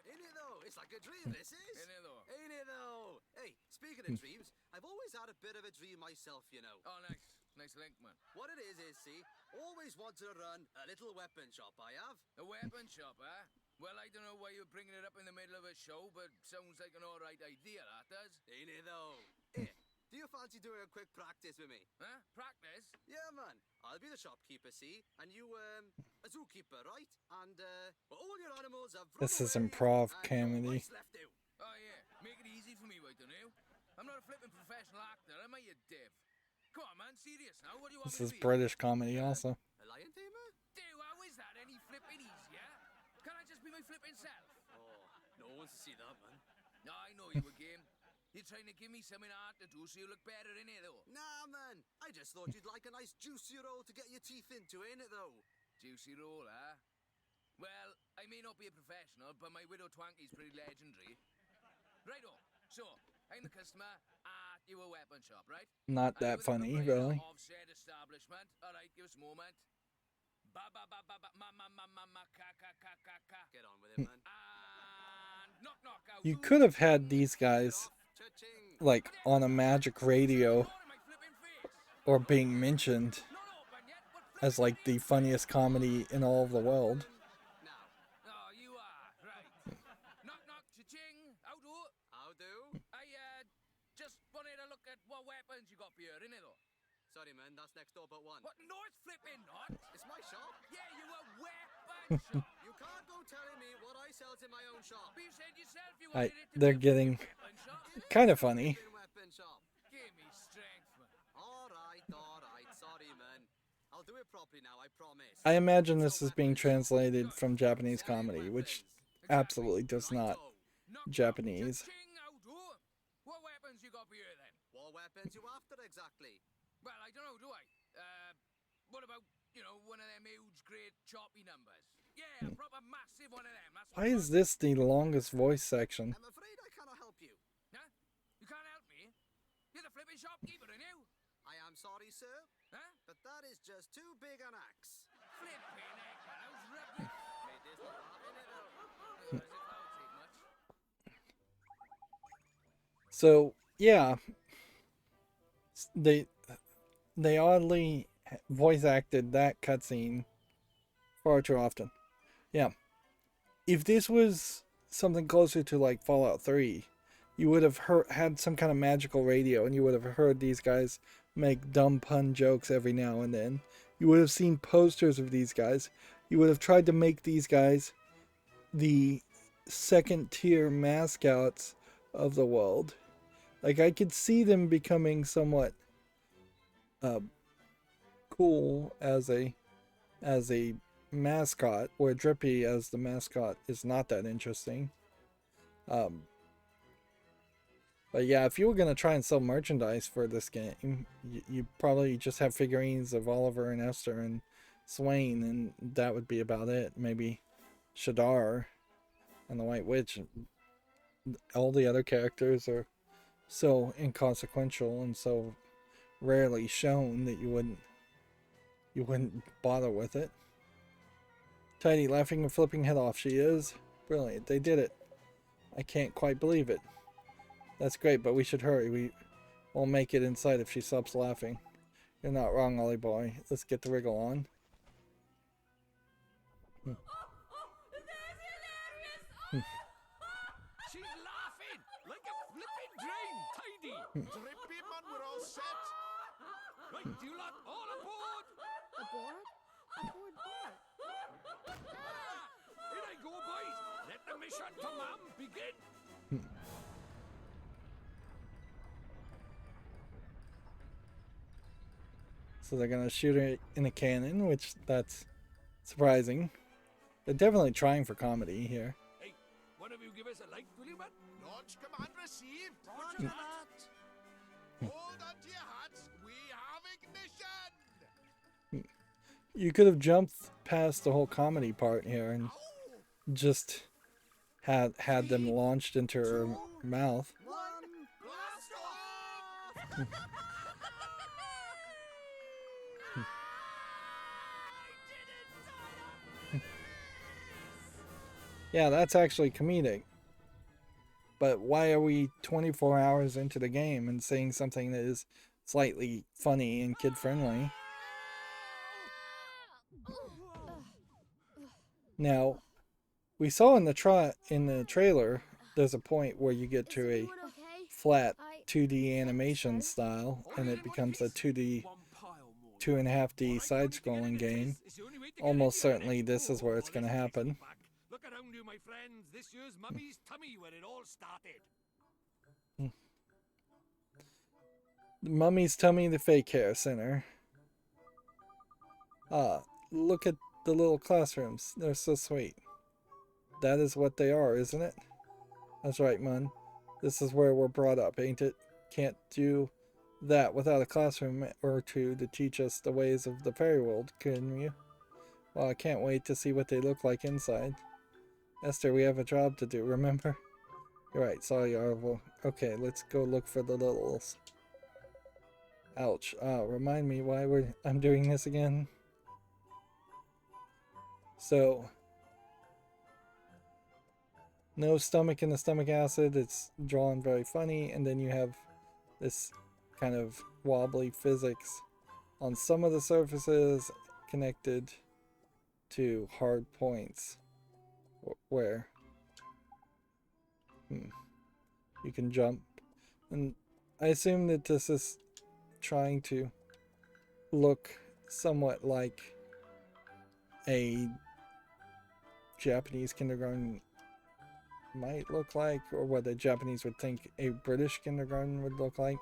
Ain't it though? It's like a dream, this is. Ain't it though? Ain't it though? Hey, speaking of dreams, I've always had a bit of a dream myself, you know. Oh, nice. Nice link, man. What it is, see, always wanted to run a little weapon shop, I have. A weapon shop, eh? Well, I don't know why you're bringing it up in the middle of a show, but sounds like an alright idea, that does. Ain't it though? Here, do you fancy doing a quick practice with me? Huh? Practice? Yeah, man. I'll be the shopkeeper, see? And you, a zookeeper, right? And, well, all your animals have run This is away improv and comedy. nobody's left out. Oh, yeah. Make it easy for me, why don't you? I'm not a flipping professional actor, am I, you div? Come on, man, serious now. What do you want This me is to be? British comedy also. A lion tamer? Dude, how is that any flipping easier? Can I just be my flipping self? Oh, no one wants to see that, man. No, I know you again. You're trying to give me something hard to do so you look better in it, though. Nah, man. I just thought you'd like a nice juicy roll to get your teeth into, ain't it, though? Juicy roll, huh? Well, I may not be a professional, but my widow Twanky's pretty legendary. Righto. So, I'm the customer at your weapon shop, right? Not And that you're the funny, proprietor really. Of said establishment. All right, give us a moment. Ba ba ba ba ba ma ma ma ma ma ka ka ka ka ka. Get on with it, man. And knock knock out. You could have had these guys Cha-ching. like on a magic radio Not in my flipping face. or being mentioned Not open yet, but as like the funniest comedy in all of the world. Now, Oh, you are right. Knock knock cha-ching. How do? how do? I just wanted to look at what weapons you got here, innit though? Sorry, man. That's next door but one. What? No, it's flipping not. It's my shop. Yeah, you a weapon shop. You can't go telling me what I sells in my own shop. But you said yourself you I, wanted it to they're be a getting weapon shop. kind of funny. Weapon shop. Give me strength, man. All right. Sorry, man. I'll do it properly now, I promise. I imagine this is being translated from Japanese comedy, which absolutely does not Knock, knock, Japanese. cha-ching, how do? What weapons you got here then? What weapons you after exactly? Well, I don't know, do I? What about, you know, one of them huge, great, choppy numbers? Yeah, a proper massive one of them. That's what Why I is want. this the longest voice section? I'm afraid I cannot help you. Huh? You can't help me? You're the flipping shopkeeper, aren't you? I am sorry, sir, Huh? but that is just too big an axe. Flipping heck, man. How's rubbish? Made this look hard, innit, though? As if I'll take much. So yeah, they oddly voice acted that cutscene far too often. Yeah, if this was something closer to like Fallout 3, you would have had some kind of magical radio, and you would have heard these guys make dumb pun jokes every now and then. You would have seen posters of these guys. You would have tried to make these guys the second tier mascots of the world. Like, I could see them becoming somewhat cool as a mascot, where Drippy as the mascot is not that interesting. But yeah, if you were gonna try and sell merchandise for this game, you probably just have figurines of Oliver and Esther and Swain, and that would be about it. Maybe Shadar and the White Witch. All the other characters are so inconsequential and so rarely shown that you wouldn't bother with it. Tidy laughing and flipping head off. She is brilliant. They did it. I can't quite believe it. That's great, but we should hurry. We won't make it inside if she stops laughing. You're not wrong, Ollie boy. Let's get the wriggle on. Oh, that's hilarious! She's laughing like a flipping drain. Tidy. Drippy, man, we're all set. Right, you lot all aboard. Aboard? Aboard what? Here I go, boys. Let the mission to mom begin. So they're gonna shoot her in a cannon, which that's surprising. They're definitely trying for comedy here. Hey, one of you give us a light, will you, man? Launch command received. Roger that. Hold on to your hats. We have ignition. You could have jumped past the whole comedy part here and just had them launched into her mouth. One, blast off! Yeah, that's actually comedic. But why are we 24 hours into the game and saying something that is slightly funny and kid friendly? Now, we saw in the trailer there's a point where you get Is to a anyone okay? flat I 2D think animation so. style and it becomes a 2D One pile more. 2.5D Alright, side you want to scrolling get into game. this? It's the only way to get Almost into it, certainly innit? this is where it's going to Let's happen. back. Look around you, my friends. This year's Mummy's tummy where it all started. Mummy's Tummy, the Fake Hair Center. Ah, look at the little classrooms. They're so sweet. That is what they are, isn't it? That's right, Mun. This is where we're brought up, ain't it? Can't do that without a classroom or two to teach us the ways of the fairy world, can you? Well, I can't wait to see what they look like inside. Esther, we have a job to do, remember? You're right, sorry, Arvo. Okay, let's go look for the littles. Ouch. Remind me why I'm doing this again. So, no stomach in the stomach acid. It's drawn very funny, and then you have this kind of wobbly physics on some of the surfaces connected to hard points where you can jump. And I assume that this is trying to look somewhat like a Japanese kindergarten might look like, or what a Japanese would think a British kindergarten would look like.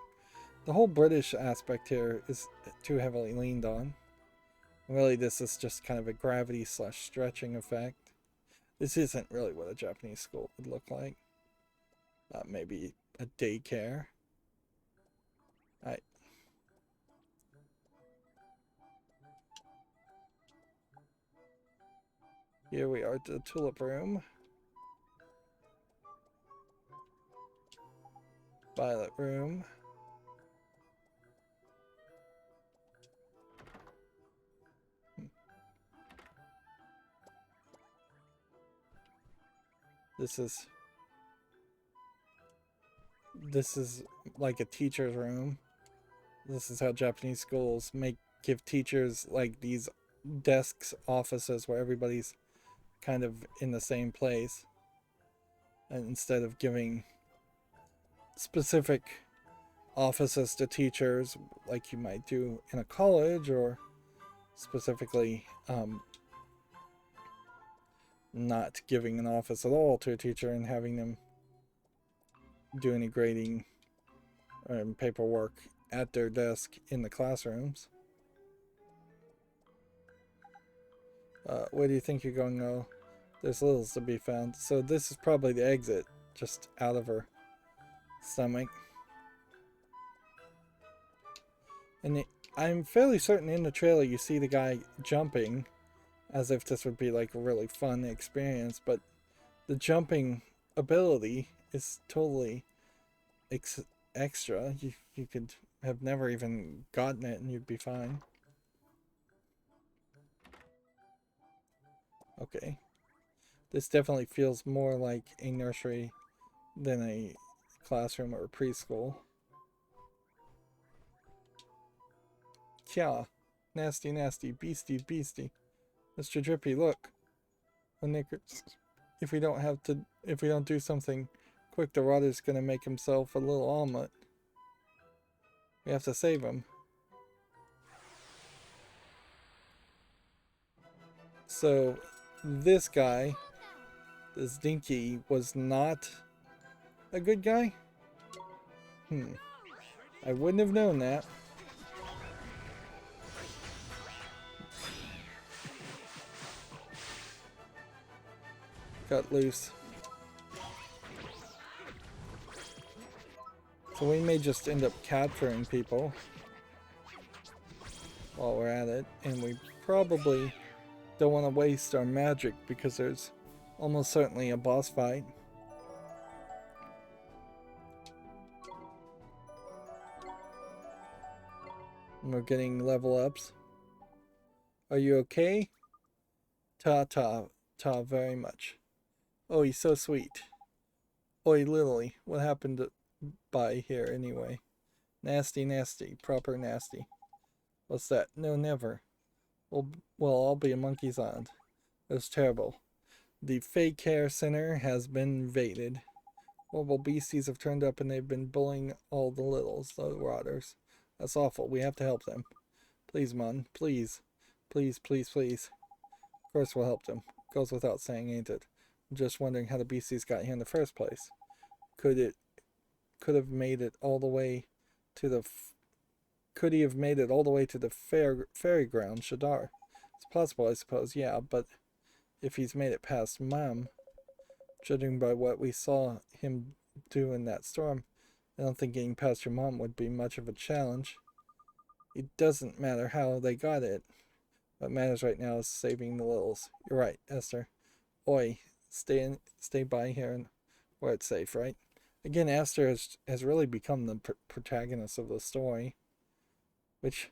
The whole British aspect here is too heavily leaned on. Really, this is just kind of a gravity / stretching effect. This isn't really what a Japanese school would look like. Maybe a daycare. Here we are at the tulip room. Violet room. This is like a teacher's room. This is how Japanese schools give teachers like these desks, offices where everybody's kind of in the same place. And instead of giving specific offices to teachers like you might do in a college, or specifically not giving an office at all to a teacher and having them do any grading and paperwork at their desk in the classrooms. Where do you think you're going, though? There's littles to be found. So this is probably the exit, just out of her stomach. And I'm fairly certain in the trailer you see the guy jumping as if this would be like a really fun experience, but the jumping ability is totally extra. You could have never even gotten it and you'd be fine. Okay. This definitely feels more like a nursery than a classroom or a preschool. Kya. Nasty, nasty. Beastie, beastie. Mr. Drippy, look. If we don't do something quick, the Rodder's gonna make himself a little omelet. We have to save him. So, this guy, this Dinky, was not a good guy? I wouldn't have known that. Got loose. So we may just end up capturing people while we're at it, and we probably don't want to waste our magic because there's almost certainly a boss fight. And we're getting level ups. Are you okay? Ta very much. Oh, he's so sweet. Oi, Lily, what happened to by here anyway? Nasty, nasty, proper nasty. What's that? No, never. Well, I'll be a monkey's island. It was terrible. The Fey Care Center has been invaded. Horrible beasties have turned up and they've been bullying all the littles, the rotters. That's awful. We have to help them. Please, Mun. Please. Please, please, please. Of course we'll help them. Goes without saying, ain't it? I'm just wondering how the beasties got here in the first place. Could have made it all the way to the could he have made it all the way to the fairy ground, Shadar? It's possible, I suppose, yeah, but if he's made it past Mom, judging by what we saw him do in that storm, I don't think getting past your mom would be much of a challenge. It doesn't matter how they got it. What matters right now is saving the littles. You're right, Esther. Oi, stay by here and where it's safe, right? Again, Esther has really become the protagonist of the story. Which,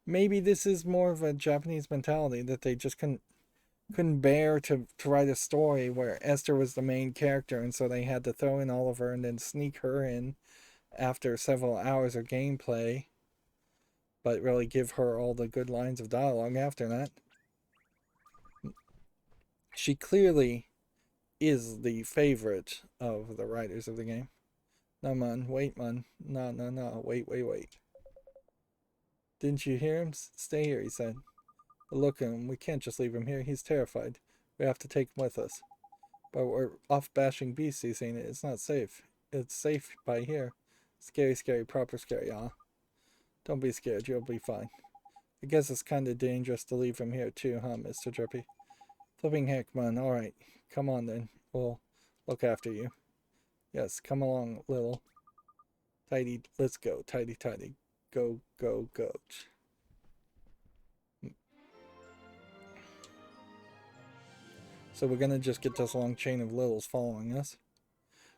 maybe this is more of a Japanese mentality, that they just couldn't bear to write a story where Esther was the main character, and so they had to throw in Oliver and then sneak her in after several hours of gameplay, but really give her all the good lines of dialogue after that. She clearly is the favorite of the writers of the game. No, Mun. Wait, Mun. No. Wait. Didn't you hear him? Stay here, he said. But look at him. We can't just leave him here. He's terrified. We have to take him with us. But we're off bashing beasties, ain't it? It's not safe. It's safe by here. Scary, proper scary, huh? Don't be scared. You'll be fine. I guess it's kind of dangerous to leave him here too, huh, Mr. Drippy? Flipping heck, man. Alright. Come on, then. We'll look after you. Yes, come along, little. Tidy. Let's go. Tidy. Go. So we're gonna just get this long chain of littles following us.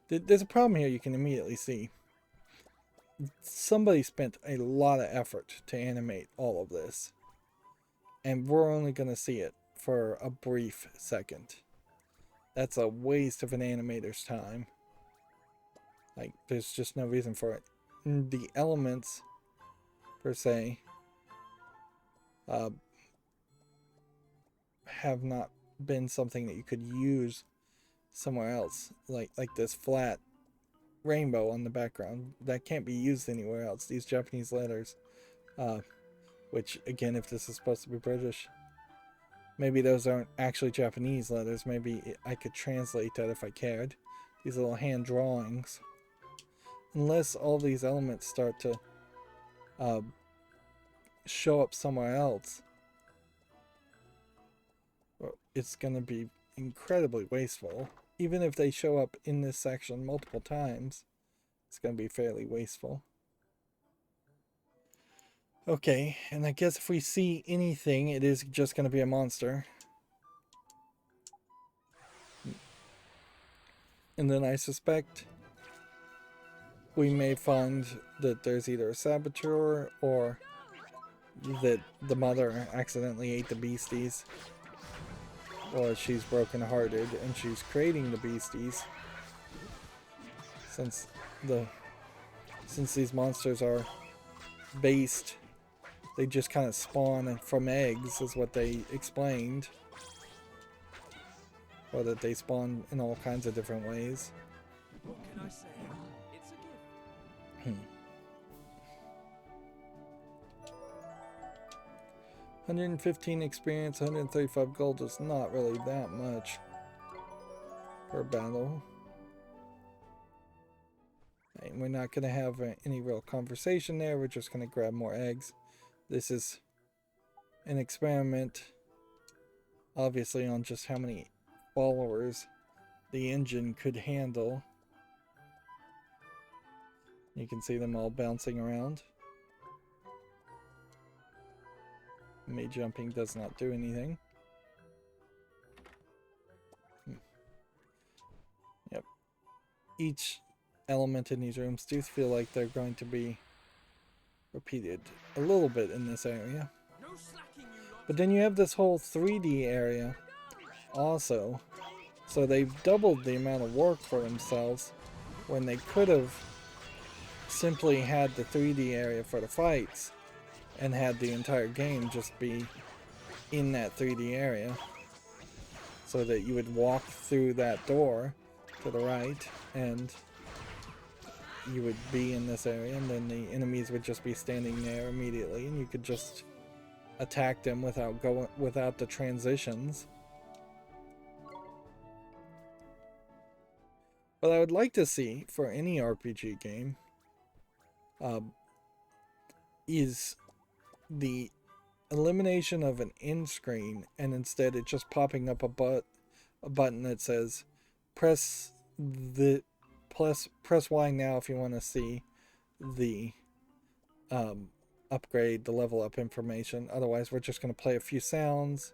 There's a problem here you can immediately see. Somebody spent a lot of effort to animate all of this. And we're only gonna see it for a brief second. That's a waste of an animator's time. Like, there's just no reason for it. The elements, per se, have not been something that you could use somewhere else. Like this flat rainbow on the background. That can't be used anywhere else. These Japanese letters, which, again, if this is supposed to be British, maybe those aren't actually Japanese letters. Maybe I could translate that if I cared. These little hand drawings. Unless all these elements start to show up somewhere else, it's going to be incredibly wasteful. Even if they show up in this section multiple times, it's going to be fairly wasteful. Okay, and I guess if we see anything, it is just going to be a monster. And then I suspect we may find that there's either a saboteur or that the mother accidentally ate the beasties, or she's broken-hearted and she's creating the beasties. Since these monsters are based, they just kind of spawn from eggs, is what they explained. Or that they spawn in all kinds of different ways. What can I say? It's a gift. 115 experience, 135 gold is not really that much per battle. And we're not going to have any real conversation there. We're just going to grab more eggs. This is an experiment, obviously, on just how many followers the engine could handle. You can see them all bouncing around. Me jumping does not do anything. Yep. Each element in these rooms do feel like they're going to be repeated a little bit in this area. No slacking, you lot. But then you have this whole 3D area also, So they've doubled the amount of work for themselves when they could have simply had the 3D area for the fights and had the entire game just be in that 3D area, so that you would walk through that door to the right and you would be in this area, and then the enemies would just be standing there immediately and you could just attack them without the transitions. What I would like to see for any RPG game is the elimination of an end screen, and instead it just popping up a button that says press Y now if you want to see the upgrade, the level up information. Otherwise we're just going to play a few sounds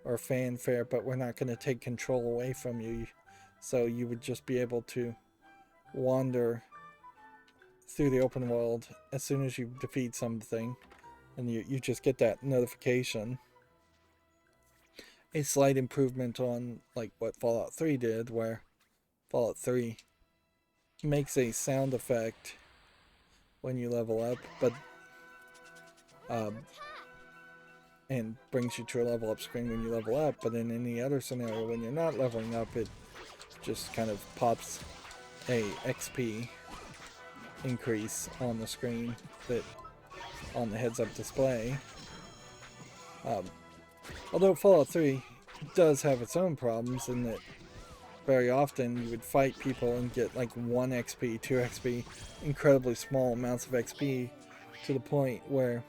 or fanfare, but we're not going to take control away from you. So you would just be able to wander through the open world as soon as you defeat something, and you just get that notification. A slight improvement on like what Fallout 3 did, where Fallout 3 makes a sound effect when you level up, but and brings you to a level up screen when you level up, but in any other scenario when you're not leveling up, it just kind of pops a XP increase on the screen, that on the heads-up display. Although Fallout 3 does have its own problems in that very often you would fight people and get like 1 XP, 2 XP, incredibly small amounts of XP, to the point where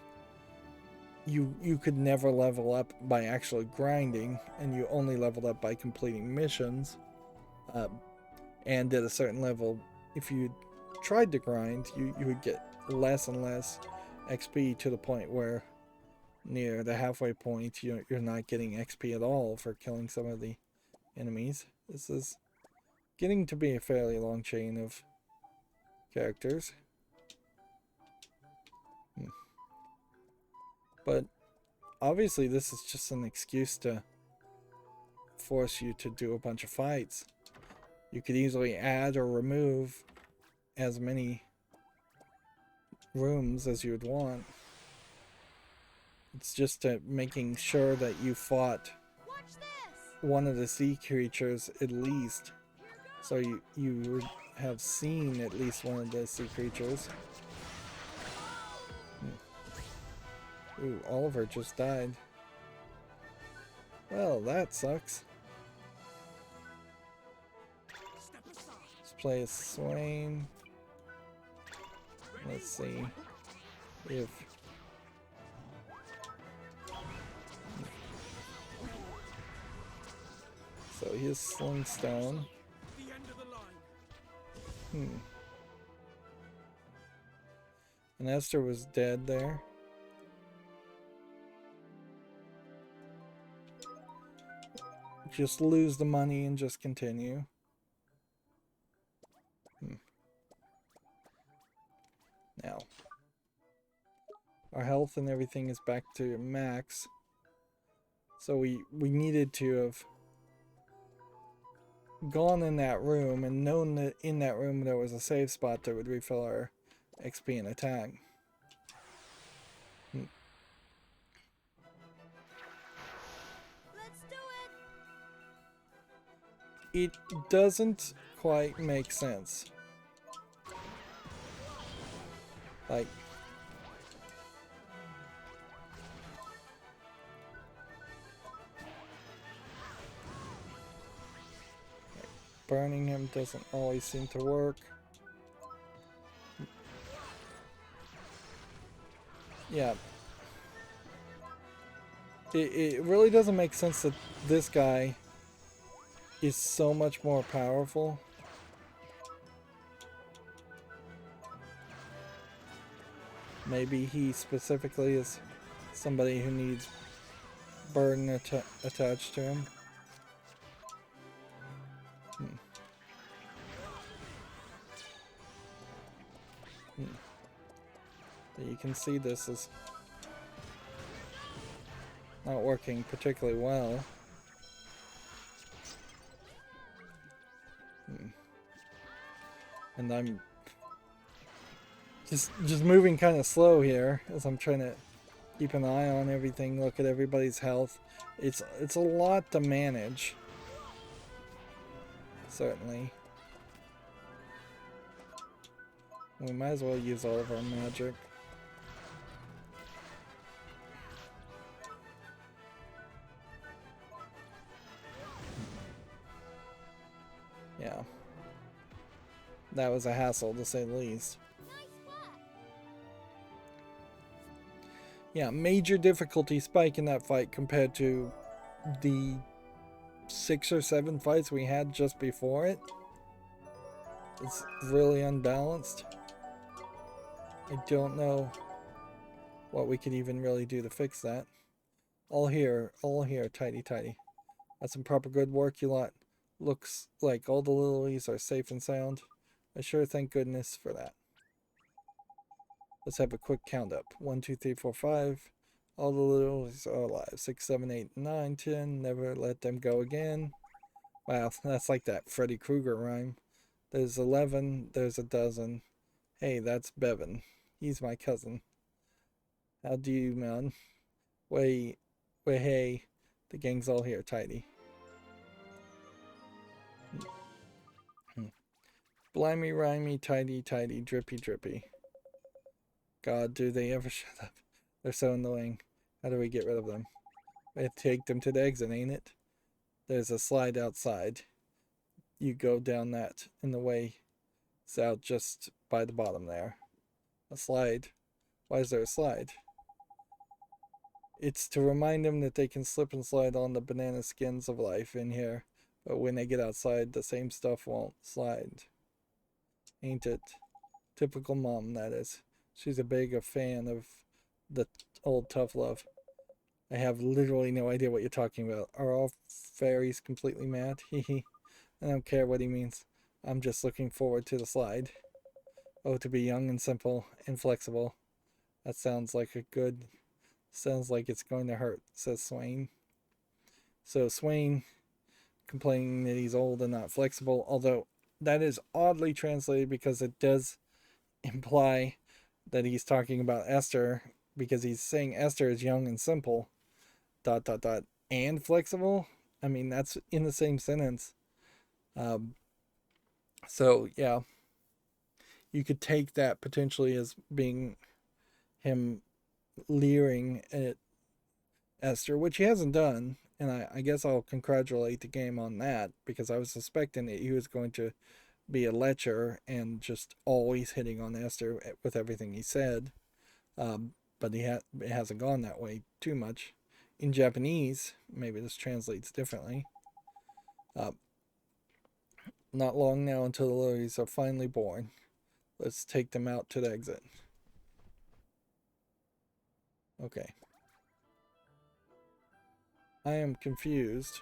you could never level up by actually grinding, and you only leveled up by completing missions. And at a certain level, if you tried to grind, you would get less and less XP, to the point where near the halfway point you're not getting XP at all for killing some of the enemies. This is getting to be a fairly long chain of characters. But obviously this is just an excuse to force you to do a bunch of fights. You could easily add or remove as many rooms as you would want. It's just making sure that you fought one of the sea creatures at least. So you would have seen at least one of the sea creatures. Ooh, Oliver just died. Well, that sucks. Let's play as Swain. Let's see if... So he is Slingstone. And Esther was dead there. Just lose the money and just continue. Now, our health and everything is back to max. So we needed to have gone in that room and known that in that room there was a save spot that would refill our XP and attack. Let's do it. It doesn't quite make sense. Like, burning him doesn't always seem to work. Yeah. It really doesn't make sense that this guy is so much more powerful. Maybe he specifically is somebody who needs burden attached to him. You can see this is not working particularly well. And I'm just moving kind of slow here as I'm trying to keep an eye on everything, look at everybody's health. It's a lot to manage. Certainly. We might as well use all of our magic. Yeah. That was a hassle, to say the least. Yeah, major difficulty spike in that fight compared to the 6 or 7 fights we had just before it. It's really unbalanced. I don't know what we could even really do to fix that. All here, tidy. That's some proper good work, you lot. Looks like all the lilies are safe and sound. I sure thank goodness for that. Let's have a quick count up. 1, 2, 3, 4, 5. All the lilies are alive. 6, 7, 8, 9, 10. Never let them go again. Wow, that's like that Freddy Krueger rhyme. There's 11. There's a dozen. Hey, that's Bevan. He's my cousin. How do you, man? Wait, hey. The gang's all here, tidy. Blimey, rhymey, tidy, drippy. God, do they ever shut up? They're so annoying. How do we get rid of them? We have to take them to the exit, ain't it? There's a slide outside. You go down that in the way. It's out just by the bottom there. A slide. Why is there a slide? It's to remind them that they can slip and slide on the banana skins of life in here. But when they get outside, the same stuff won't slide. Ain't it? Typical mom, that is. She's a big fan of the old tough love. I have literally no idea what you're talking about. Are all fairies completely mad? Hehe. I don't care what he means. I'm just looking forward to the slide. Oh, to be young and simple and flexible. That sounds like it's going to hurt, says Swain. So Swain complaining that he's old and not flexible, although that is oddly translated because it does imply that he's talking about Esther, because he's saying Esther is young and simple, ... and flexible. I mean, that's in the same sentence. So yeah, you could take that potentially as being him leering at Esther, which he hasn't done, and I guess I'll congratulate the game on that, because I was suspecting that he was going to be a lecher and just always hitting on Esther with everything he said. But it hasn't gone that way too much. In Japanese, maybe this translates differently. Not long now until the lilies are finally born. Let's take them out to the exit. Okay. I am confused.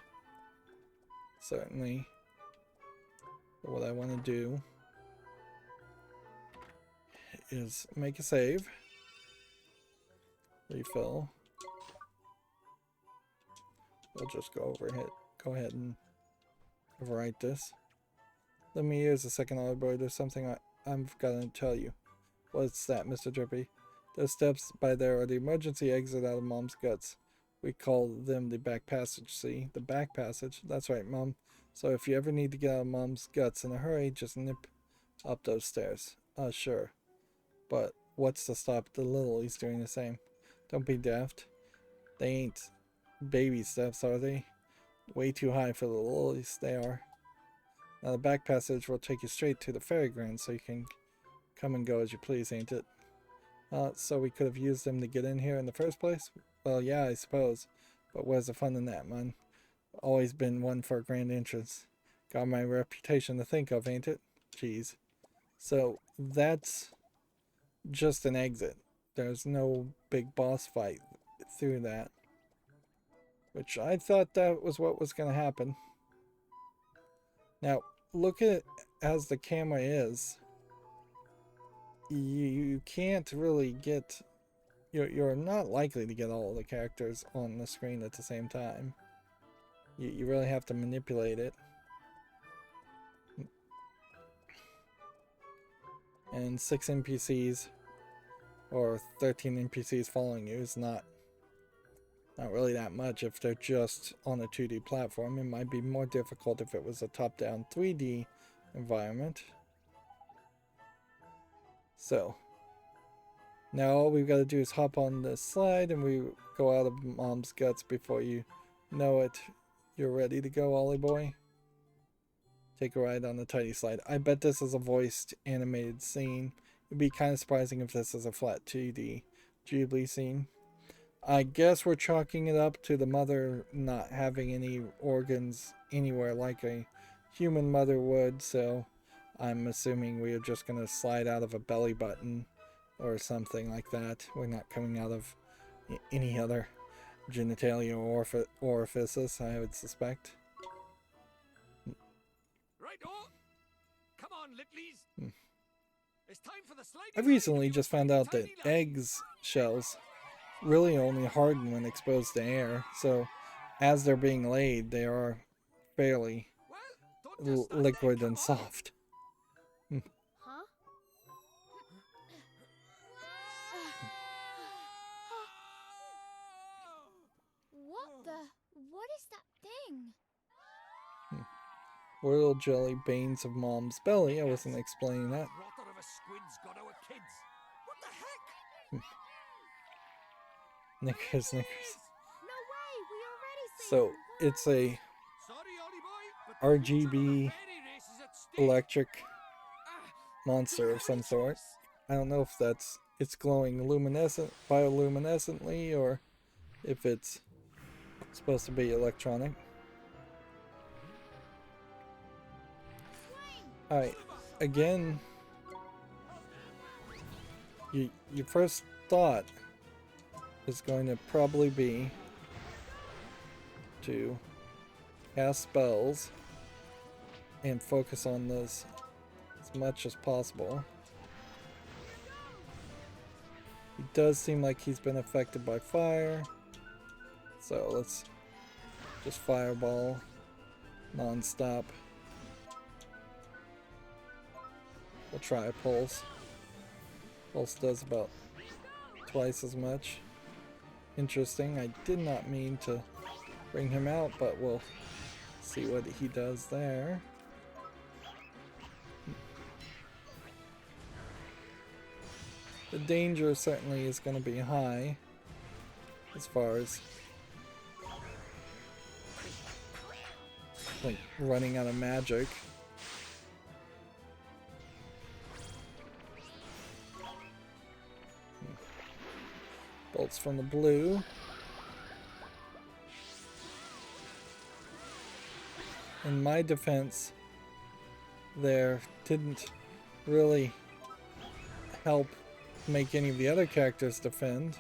Certainly. But what I want to do is make a save. Refill. We'll just go ahead and overwrite this. Let me use a second boy. There's something I've got to tell you. What's that, Mr. Drippy? Those steps by there are the emergency exit out of Mom's guts. We call them the back passage, see? The back passage? That's right, Mom. So if you ever need to get out of Mom's guts in a hurry, just nip up those stairs. Sure. But what's to stop the lilies doing the same? Don't be daft. They ain't baby steps, are they? Way too high for the lilies, they are. Now the back passage will take you straight to the fairy ground, so you can come and go as you please, ain't it? So we could have used them to get in here in the first place? Well, yeah, I suppose. But where's the fun in that, man? Always been one for a grand entrance. Got my reputation to think of, ain't it? Jeez. So that's just an exit. There's no big boss fight through that. Which I thought that was what was going to happen. Now, look at it as the camera is. You can't really get... You're not likely to get all the characters on the screen at the same time. You really have to manipulate it. And 6 NPCs or 13 NPCs following you is not really that much if they're just on a 2D platform. It might be more difficult if it was a top-down 3D environment. So, now all we've got to do is hop on this slide and we go out of Mom's guts before you know it. You're ready to go, Ollie boy? Take a ride on the tiny slide. I bet this is a voiced animated scene. It'd be kind of surprising if this is a flat 2D Ghibli scene. I guess we're chalking it up to the mother not having any organs anywhere like a human mother would, so I'm assuming we are just going to slide out of a belly button or something like that. We're not coming out of any other genitalia or orifices, I would suspect. Righto! Come on, Littlies! It's time for the sliding I recently ride. just found out that Tiny lad. eggs shells really only harden when exposed to air, so as they're being laid, they are fairly Well, don't just stand liquid there, and come on. soft. Huh? What is that thing? Royal jelly banes of Mom's belly. I wasn't explaining that. Rotter of a squid's got our kids. What the heck? Knickers, knickers. No way! We already seen So, them. it's a Sorry, Ollie boy, but the future of the RGB fairy race is at stake. electric Ah, monster of some sort. I don't know if it's glowing bioluminescently or if it's supposed to be electronic. Alright, again, your first thought is going to probably be to cast spells and focus on those as much as possible. He does seem like he's been affected by fire, so let's just fireball non-stop. We'll try a pulse. Pulse does about twice as much. Interesting. I did not mean to bring him out, but we'll see what he does there. The danger certainly is going to be high as far as like running out of magic. Bolts from the blue. In my defense, there didn't really help make any of the other characters defend.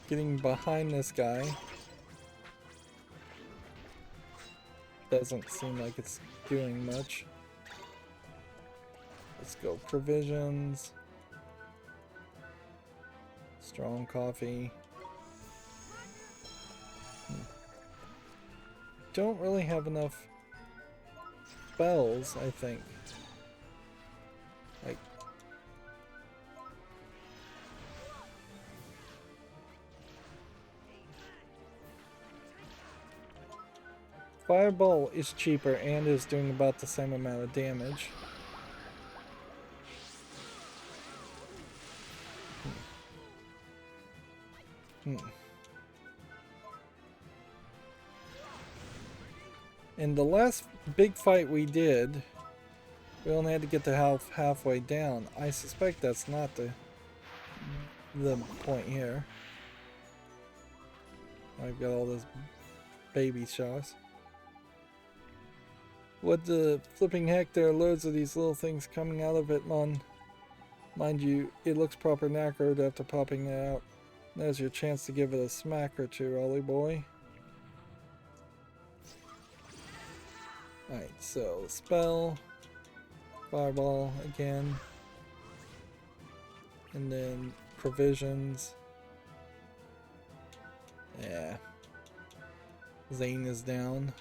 Getting behind this guy doesn't seem like it's doing much. Let's go provisions. Strong coffee. Don't really have enough spells, I think. Like, Fireball is cheaper and is doing about the same amount of damage. In the last big fight we did, we only had to get the halfway down. I suspect that's not the point here. I've got all those baby shots. What the flipping heck? There are loads of these little things coming out of it, man. Mind you, it looks proper knackered after popping it out. There's your chance to give it a smack or two, Ollie boy. Alright, so spell, fireball again, and then provisions. Yeah. Zane is down.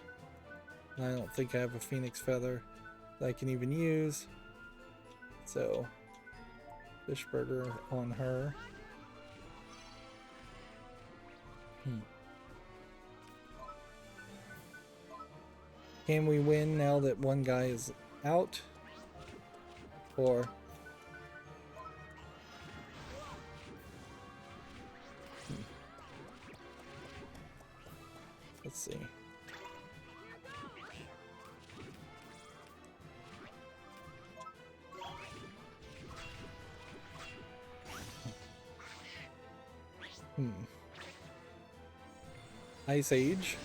I don't think I have a phoenix feather that I can even use. So, fish burger on her. Can we win now that one guy is out? Or... let's see. Ice Age.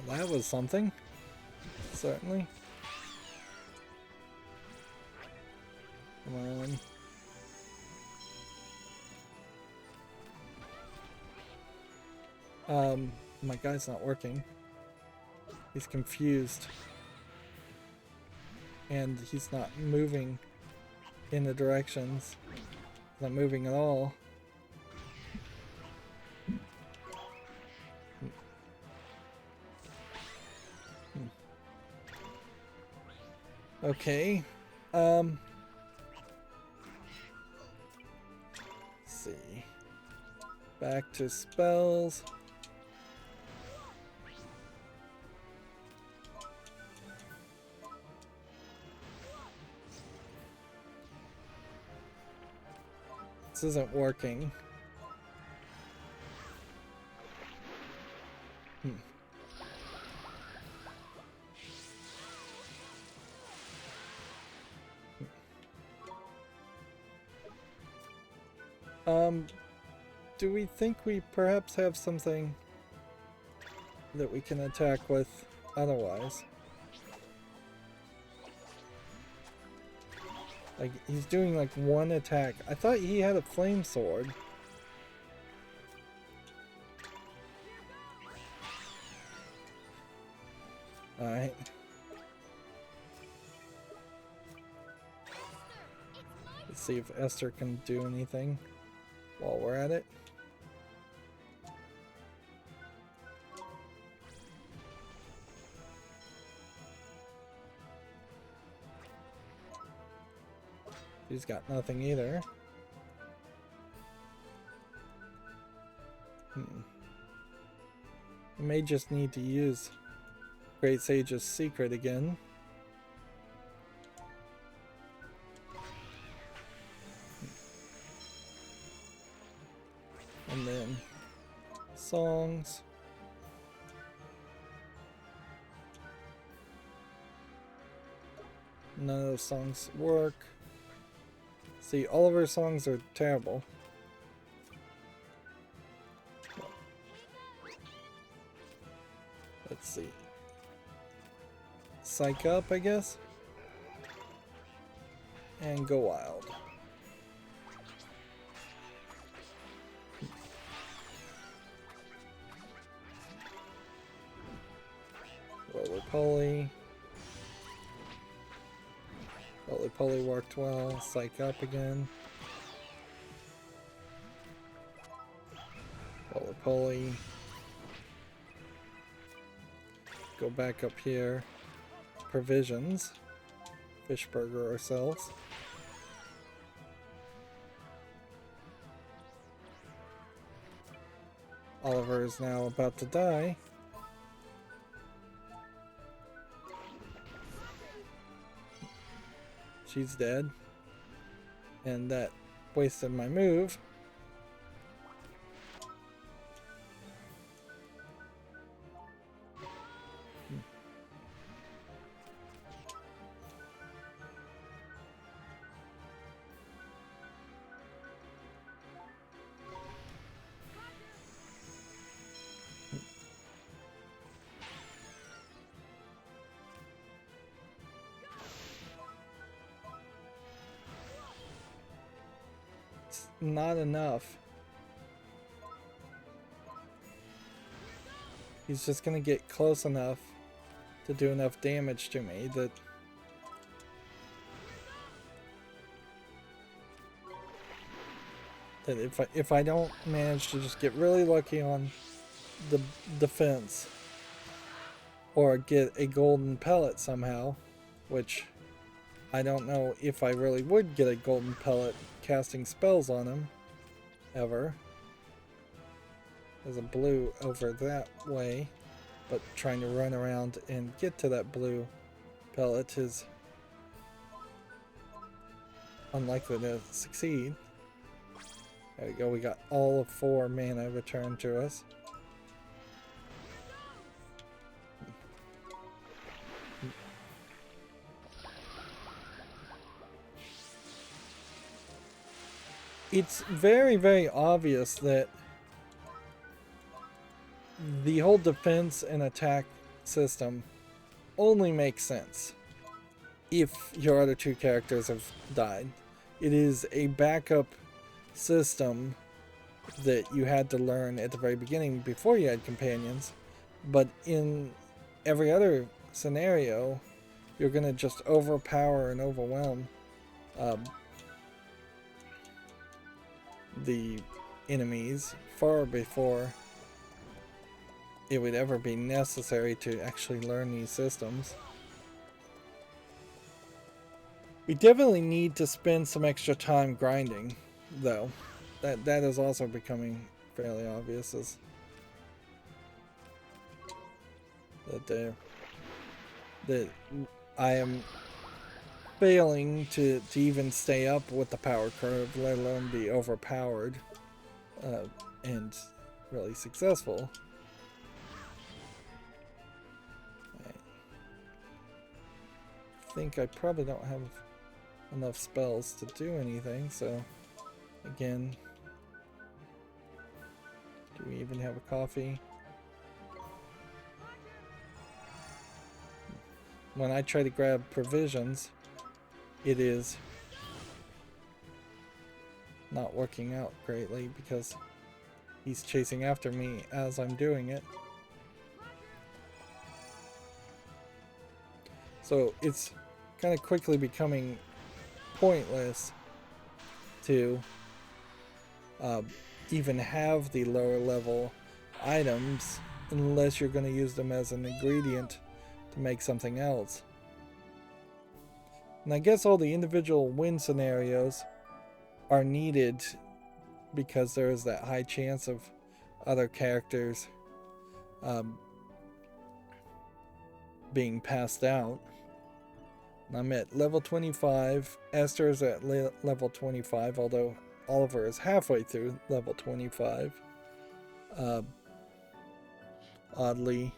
That was something. Certainly. Come on. My guy's not working. He's confused. And he's not moving in the directions. He's not moving at all. Okay. Let's see. Back to spells. This isn't working. Do we think we perhaps have something that we can attack with otherwise? Like, he's doing like one attack. I thought he had a flame sword. Alright. Let's see if Esther can do anything while we're at it. He's got nothing either. I may just need to use Great Sage's secret again. And then songs. None of those songs work. See, all of her songs are terrible. Let's see. Psych up, I guess. And go wild. Roly-poly. Roly-poly worked well. Psych up again. Roly-poly. Go back up here. Provisions. Fish burger ourselves. Oliver is now about to die. She's dead. And that wasted my move. Not enough. He's just gonna get close enough to do enough damage to me that if I don't manage to just get really lucky on the defense, or get a golden pellet somehow, which I don't know if I really would get a golden pellet casting spells on him ever. There's a blue over that way, but trying to run around and get to that blue pellet is unlikely to succeed. There we go, we got all of 4 mana returned to us. It's very, very obvious that the whole defense and attack system only makes sense if your other 2 characters have died. It is a backup system that you had to learn at the very beginning before you had companions, but in every other scenario you're going to just overpower and overwhelm the enemies far before it would ever be necessary to actually learn these systems. We definitely need to spend some extra time grinding, though. That is also becoming fairly obvious, as that I am failing to even stay up with the power curve, let alone be overpowered and really successful. I think I probably don't have enough spells to do anything, so again, do we even have a coffee? When I try to grab provisions, it is not working out greatly because he's chasing after me as I'm doing it. So it's kind of quickly becoming pointless to even have the lower level items unless you're going to use them as an ingredient to make something else. And I guess all the individual win scenarios are needed because there is that high chance of other characters being passed out. And I'm at level 25. Esther is at level 25, although Oliver is halfway through level 25. Oddly,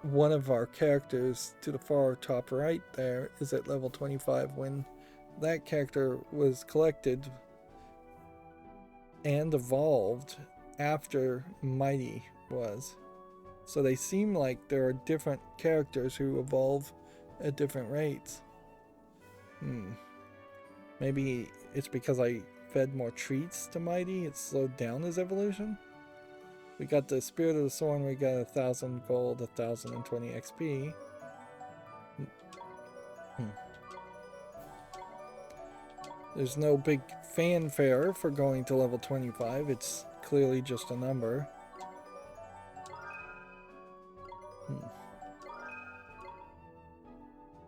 one of our characters to the far top right there is at level 25 when that character was collected and evolved after Mighty was. So they seem like there are different characters who evolve at different rates. Maybe it's because I fed more treats to Mighty, it slowed down his evolution? We got the Spirit of the Thorn, we got 1,000 gold, 1,020 XP. There's no big fanfare for going to level 25, it's clearly just a number.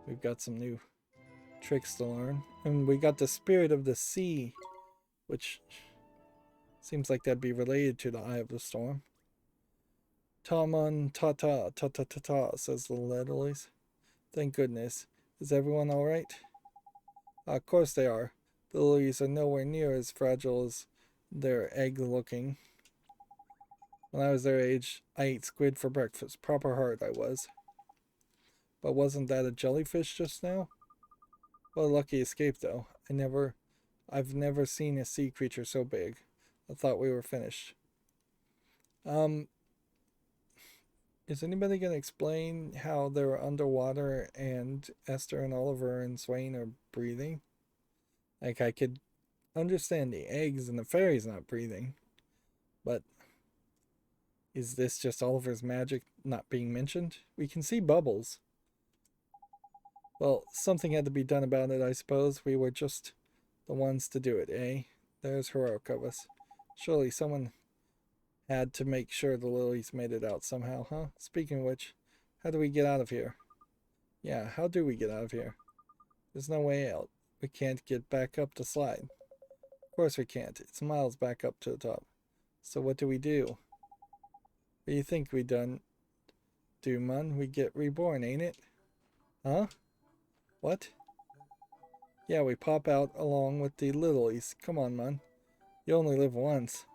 We've got some new tricks to learn. And we got the Spirit of the Sea, which seems like that'd be related to the Eye of the Storm. Tamon ta-ta, ta-ta-ta-ta, says the Letterlies. Thank goodness. Is everyone alright? Of course they are. The lilies are nowhere near as fragile as their egg-looking. When I was their age, I ate squid for breakfast. Proper heart I was. But wasn't that a jellyfish just now? What a lucky escape, though. I've never seen a sea creature so big. I thought we were finished. Is anybody going to explain how they're underwater and Esther and Oliver and Swain are breathing? Like, I could understand the eggs and the fairies not breathing, but is this just Oliver's magic not being mentioned? We can see bubbles. Well, something had to be done about it, I suppose. We were just the ones to do it, eh? There's heroic of us. Surely someone had to make sure the lilies made it out somehow, huh? Speaking of which, How do we get out of here? Yeah, how do we get out of here? There's no way out. We can't get back up the slide. Of course we can't. It's miles back up to the top. So what do we do? What do you think we do, Mun? We get reborn, ain't it? Huh? What? Yeah, we pop out along with the littlies. Come on, Mun. You only live once.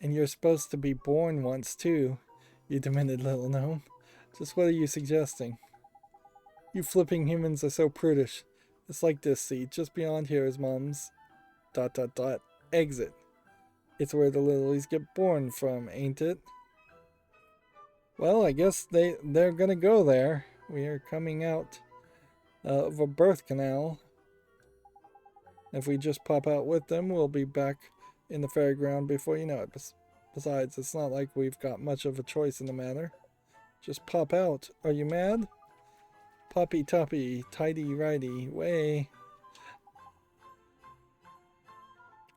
And you're supposed to be born once, too, you demented little gnome. Just what are you suggesting? You flipping humans are so prudish. It's like this, see. Just beyond here is Mom's... ... exit. It's where the littlies get born from, ain't it? Well, I guess they're gonna go there. We are coming out of a birth canal. If we just pop out with them, we'll be back in the fairground before you know it. Besides, it's not like we've got much of a choice in the matter. Just pop out. Are you mad? Poppy toppy, tidy righty, way.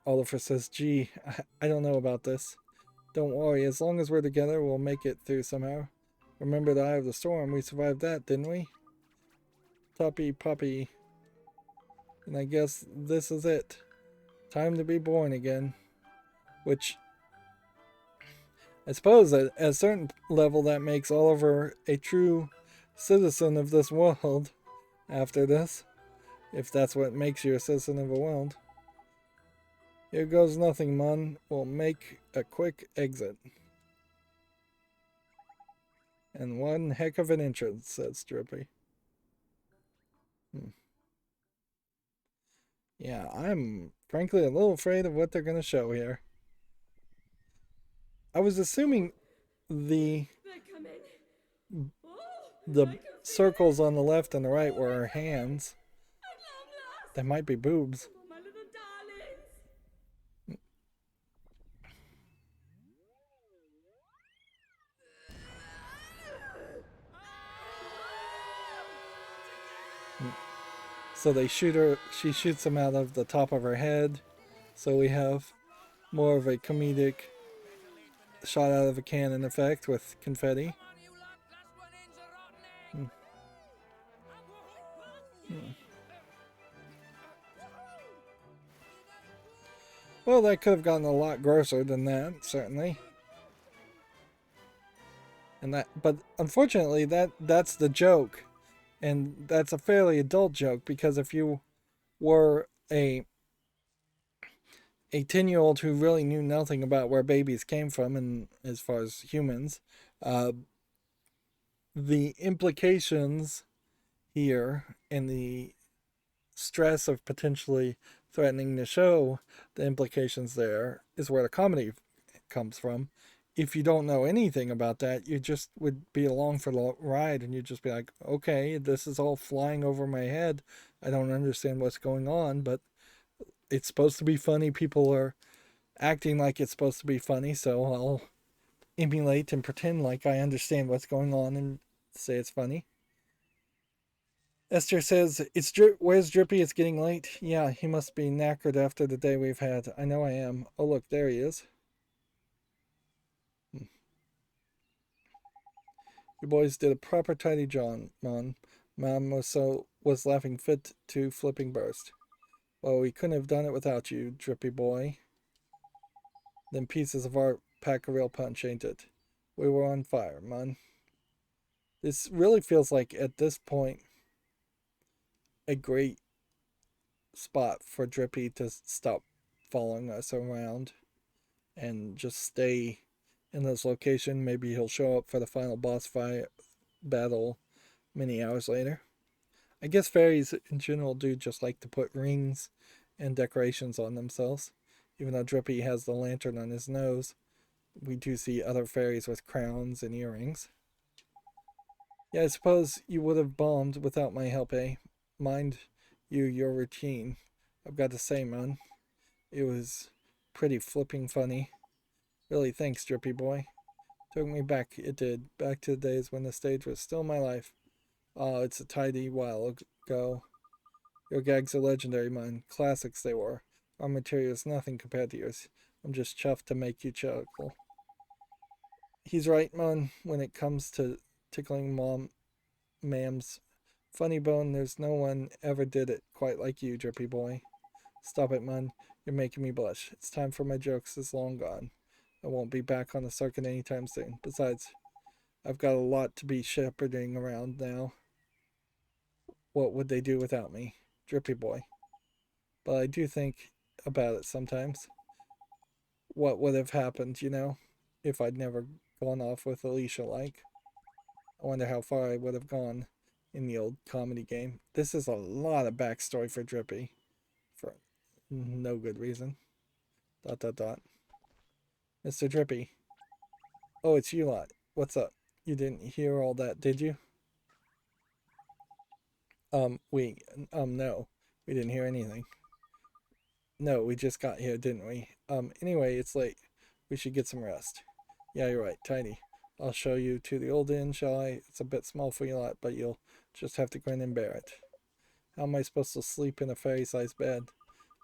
Oliver says, gee, I don't know about this. Don't worry, as long as we're together, we'll make it through somehow. Remember the eye of the storm? We survived that, didn't we? Toppy poppy. And I guess this is it. Time to be born again. Which, I suppose at a certain level that makes Oliver a true citizen of this world after this. If that's what makes you a citizen of a world. Here goes nothing, Mun. We'll make a quick exit. And one heck of an entrance, says Drippy. Yeah, I'm frankly a little afraid of what they're going to show here. I was assuming the circles on the left and the right were our hands. They might be boobs. So they shoot her, she shoots them out of the top of her head. So we have more of a comedic shot out of a cannon effect with confetti. Well, that could have gotten a lot grosser than that, certainly. And that, but unfortunately, that's the joke. And that's a fairly adult joke, because if you were a 10-year-old who really knew nothing about where babies came from, and as far as humans, the implications here and the stress of potentially threatening to show the implications there is where the comedy comes from. If you don't know anything about that, you just would be along for the ride and you'd just be like, okay, this is all flying over my head. I don't understand what's going on, but it's supposed to be funny. People are acting like it's supposed to be funny, so I'll emulate and pretend like I understand what's going on and say it's funny. Esther says, where's Drippy? It's getting late. Yeah, he must be knackered after the day we've had. I know I am. Oh, look, there he is. You boys did a proper tidy job, Mom. Mom was laughing fit to flipping burst. Well, we couldn't have done it without you, Drippy boy. Them pieces of art pack a real punch, ain't it? We were on fire, Mon. This really feels like, at this point, a great spot for Drippy to stop following us around and just stay in this location. Maybe he'll show up for the final boss fight battle many hours later. I guess fairies in general do just like to put rings and decorations on themselves. Even though Drippy has the lantern on his nose, we do see other fairies with crowns and earrings. Yeah, I suppose you would have bombed without my help, eh? Mind you, your routine. I've got to say, man, it was pretty flipping funny. Really, thanks, Drippy boy. Took me back, it did. Back to the days when the stage was still my life. Oh, it's a tidy while ago. Your gags are legendary, man. Classics they were. Our material is nothing compared to yours. I'm just chuffed to make you chuckle. He's right, Mon, when it comes to tickling Mam's funny bone. There's no one ever did it quite like you, Drippy boy. Stop it, Mon. You're making me blush. It's time for my jokes. It's long gone. I won't be back on the circuit anytime soon. Besides, I've got a lot to be shepherding around now. What would they do without me? Drippy boy. But I do think about it sometimes. What would have happened, if I'd never gone off with Alicia like? I wonder how far I would have gone in the old comedy game. This is a lot of backstory for Drippy. For no good reason. ... Mr. Drippy. Oh, it's you lot. What's up? You didn't hear all that, did you? No. We didn't hear anything. No, we just got here, didn't we? Anyway, it's late. We should get some rest. Yeah, you're right. Tidy. I'll show you to the old inn, shall I? It's a bit small for you lot, but you'll just have to grin and bear it. How am I supposed to sleep in a fairy-sized bed?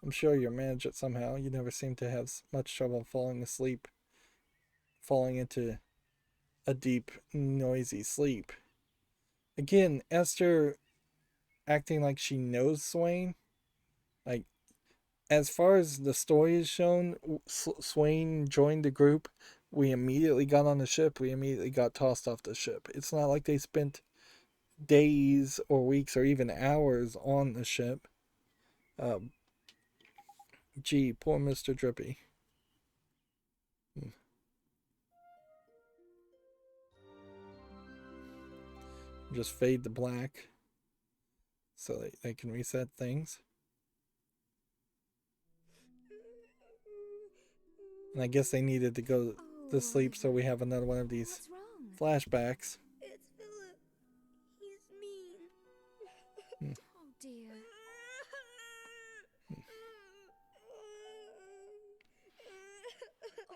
I'm sure you'll manage it somehow. You never seem to have much trouble falling into a deep, noisy sleep. Again, Esther acting like she knows Swain. Like, as far as the story is shown, Swain joined the group. We immediately got on the ship. We immediately got tossed off the ship. It's not like they spent days or weeks or even hours on the ship. Gee, poor Mr. Drippy. Just fade to black so they can reset things. And I guess they needed to go to sleep, so we have another one of these flashbacks. It's Philip. He's mean. Oh dear.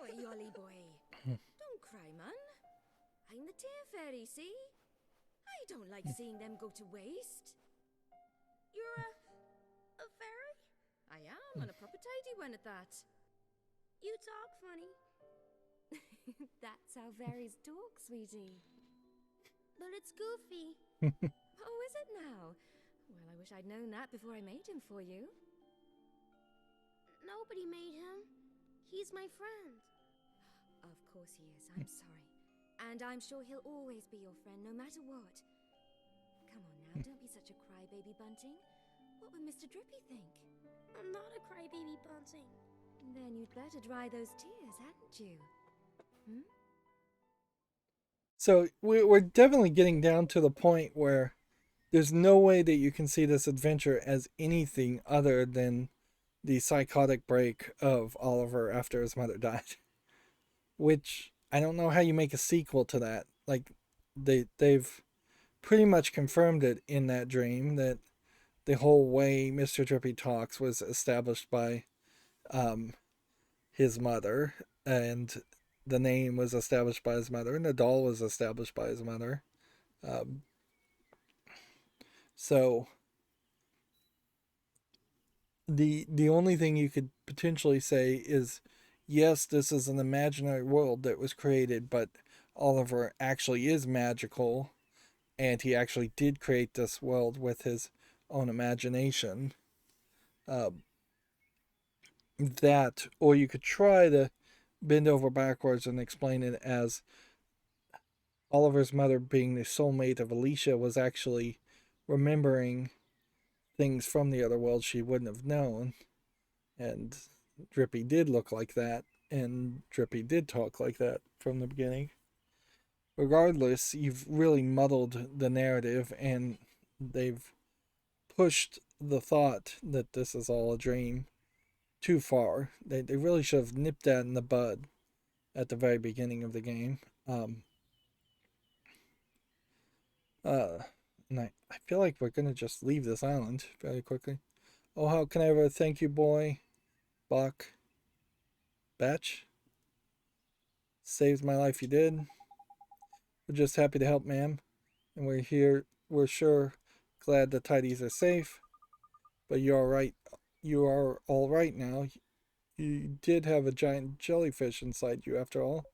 Oi, Ollie boy. Don't cry, man. I'm the tear fairy, see? I don't like seeing them go to waste. You're a fairy? I am, and a proper tidy one at that. You talk funny. That's how fairies talk, sweetie. But it's goofy. Oh, is it now? Well, I wish I'd known that before I made him for you. Nobody made him. He's my friend. Of course he is, I'm sorry. And I'm sure he'll always be your friend, no matter what. Come on now, don't be such a crybaby, Bunting. What would Mr. Drippy think? I'm not a crybaby, Bunting. Then you'd better dry those tears, hadn't you? So we're definitely getting down to the point where there's no way that you can see this adventure as anything other than the psychotic break of Oliver after his mother died. Which, I don't know how you make a sequel to that. Like, they've pretty much confirmed it in that dream that the whole way Mr. Drippy talks was established by his mother, and the name was established by his mother, and the doll was established by his mother. So the only thing you could potentially say is, yes, this is an imaginary world that was created, but Oliver actually is magical, and he actually did create this world with his own imagination. That, or you could try to bend over backwards and explain it as Oliver's mother, being the soulmate of Alicia, was actually remembering things from the other world she wouldn't have known. And Drippy did look like that, and Drippy did talk like that from the beginning. Regardless, you've really muddled the narrative, and they've pushed the thought that this is all a dream too far. They really should have nipped that in the bud at the very beginning of the game. And I feel like we're gonna just leave this island very quickly. Oh, how can I ever thank you, boy? Bach. Batch. Saves my life, you did. We're just happy to help, ma'am. And we're here, we're sure glad the tidies are safe. But you're alright. You are alright now. You did have a giant jellyfish inside you after all.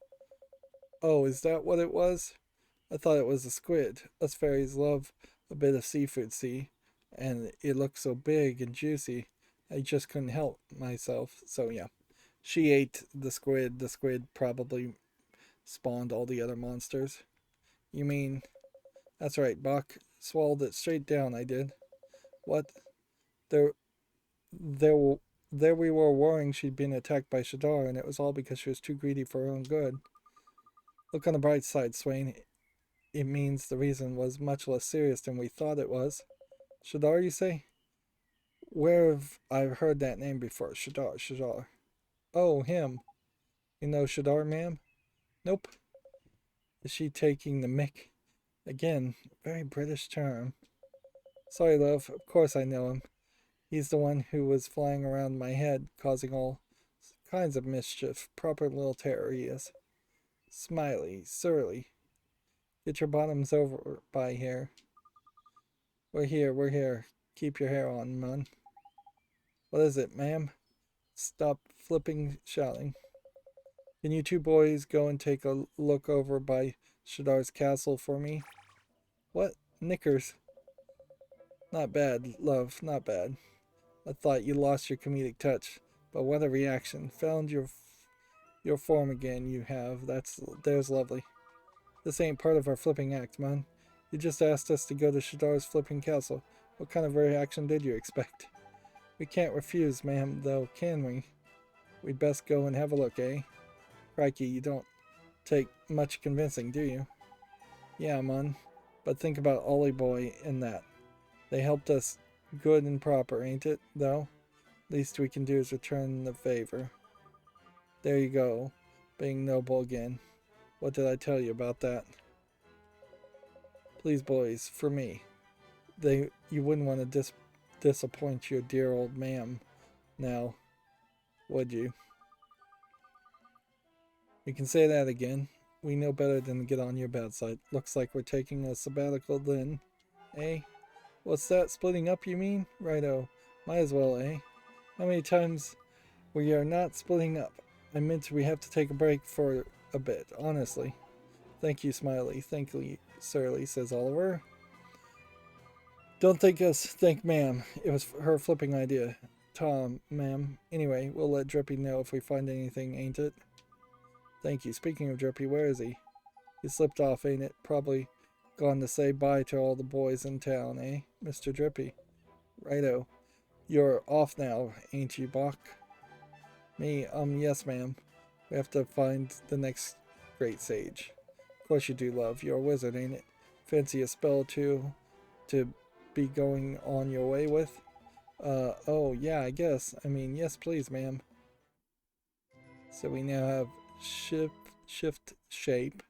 Oh, is that what it was? I thought it was a squid. Us fairies love a bit of seafood, see? And it looked so big and juicy. I just couldn't help myself. So, yeah. She ate the squid. The squid probably spawned all the other monsters. You mean... That's right, Buck. Swallowed it straight down, I did. What? There... There... There we were worrying she'd been attacked by Shadar, and it was all because she was too greedy for her own good. Look on the bright side, Swain. It means the reason was much less serious than we thought it was. Shadar, you say? Where have I heard that name before? Shadar. Oh, him. You know Shadar, ma'am? Nope. Is she taking the mick? Again, very British term. Sorry, love. Of course I know him. He's the one who was flying around my head, causing all kinds of mischief. Proper little terror he is. Smiley, surly. Get your bottoms over by here. We're here. Keep your hair on, man. What is it, ma'am? Stop flipping, shouting. Can you two boys go and take a look over by Shadar's castle for me? What? Knickers? Not bad, love, not bad. I thought you lost your comedic touch, but what a reaction. Found your form again, you have. There's lovely. This ain't part of our flipping act, man. You just asked us to go to Shadar's flipping castle. What kind of reaction did you expect? We can't refuse, ma'am, though, can we? We'd best go and have a look, eh? Crikey, you don't take much convincing, do you? Yeah, man. But think about Ollie Boy and that. They helped us good and proper, ain't it, though? Least we can do is return the favor. There you go. Being noble again. What did I tell you about that? Please, boys, for me. You wouldn't want to disappoint your dear old ma'am now, would you? You can say that again. We know better than to get on your bad side. Looks like we're taking a sabbatical then. Eh? What's that? Splitting up, you mean? Righto. Might as well, eh? How many times we are not splitting up? I meant we have to take a break for a bit, honestly. Thank you, Smiley. Thank you, Surly, says Oliver. Don't thank us, thank ma'am. It was her flipping idea. Tom, ma'am. Anyway, we'll let Drippy know if we find anything, ain't it? Thank you. Speaking of Drippy, where is he? He slipped off, ain't it? Probably gone to say bye to all the boys in town, eh, Mr. Drippy? Righto. You're off now, ain't you, Bach? Me, yes, ma'am. We have to find the next great sage. Of course you do, love. You're a wizard, ain't it? Fancy a spell, too, to be going on your way with? Oh, yeah, I guess. I mean, yes, please, ma'am. So we now have shift shape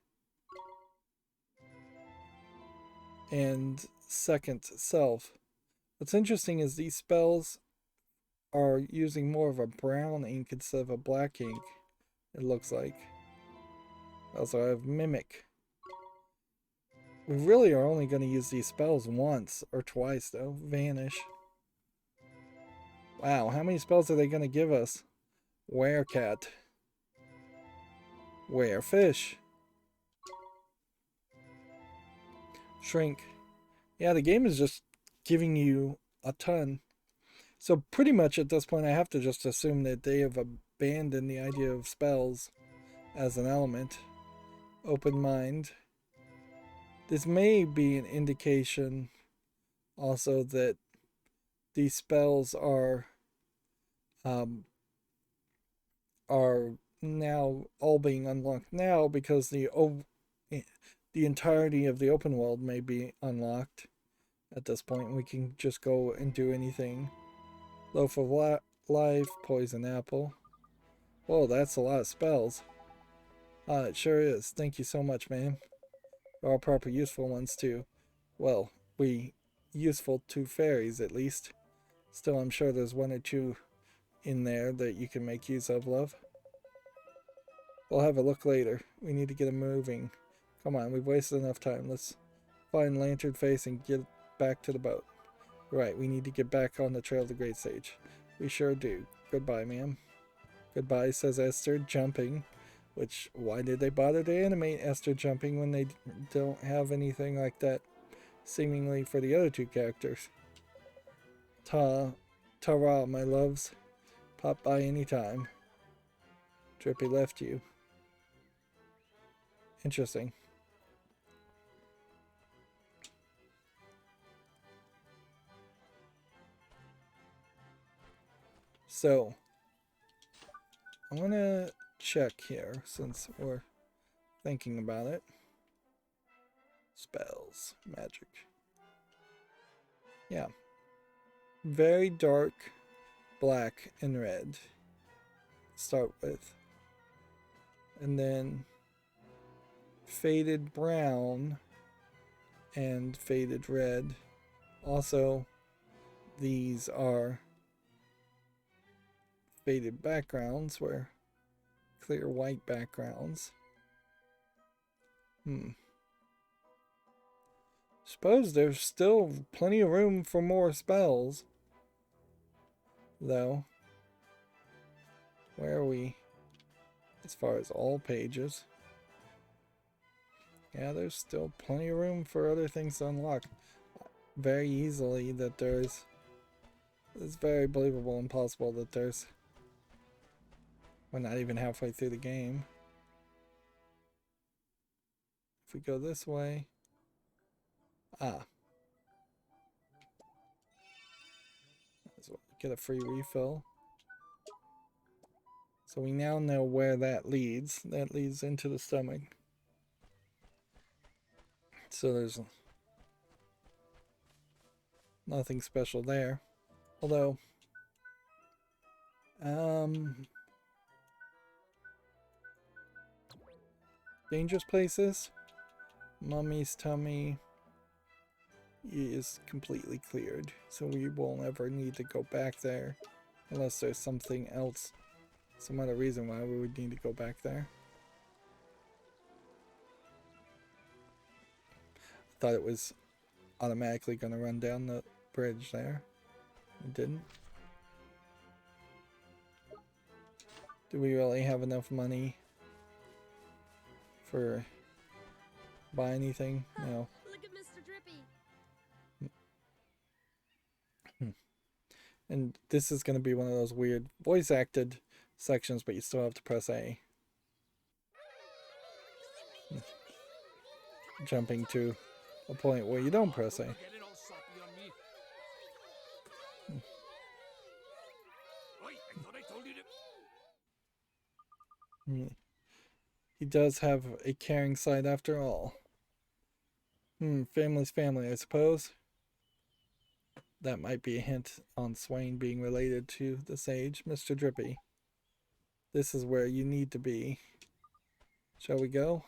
and second self. What's interesting is these spells are using more of a brown ink instead of a black ink, it looks like. Also, I have mimic. We really are only going to use these spells once or twice, though. Vanish. Wow, how many spells are they going to give us? Werecat. Werefish. Shrink. Yeah, the game is just giving you a ton. So pretty much at this point I have to just assume that they have abandoned the idea of spells as an element. Open mind. This may be an indication also that these spells are now all being unlocked now because the entirety of the open world may be unlocked at this point. We can just go and do anything. Loaf of life, poison apple. Whoa, that's a lot of spells. It sure is. Thank you so much, ma'am. All proper useful ones too. Well, useful to fairies at least. Still, I'm sure there's one or two in there that you can make use of, love. We'll have a look later. We need to get 'em moving. Come on, we've wasted enough time. Let's find Lantern Face and get back to the boat. Right, we need to get back on the trail of the Great Sage. We sure do. Goodbye, ma'am. Goodbye, says Esther, jumping. Which, why did they bother to animate Esther jumping when they don't have anything like that seemingly for the other two characters? Ta-ra, my loves. Pop by anytime. Drippy left you. Interesting. So, I want to check here since we're thinking about it. Spells, magic. Yeah. Very dark black and red to start with. And then faded brown and faded red. Also, these are faded backgrounds where clear white backgrounds. Suppose there's still plenty of room for more spells, though. Where are we as far as all pages? Yeah, there's still plenty of room for other things to unlock very easily. That there's, it's very believable and possible that there's, we're not even halfway through the game. If we go this way, so get a free refill. So we now know where that leads. That leads into the stomach. So there's nothing special there. Although, dangerous places. Mummy's tummy is completely cleared, so we won't ever need to go back there unless there's something else, some other reason why we would need to go back there. I thought it was automatically going to run down the bridge there. It didn't. Do we really have enough money for buy anything? No. Look at Mr. Drippy. And this is going to be one of those weird voice acted sections, but you still have to press A. Jumping to a point where you don't press A. Getting all soppy on me. Oi, I thought I told you to... He does have a caring side after all. Family's family, I suppose. That might be a hint on Swain being related to the sage, Mr. Drippy. This is where you need to be. Shall we go?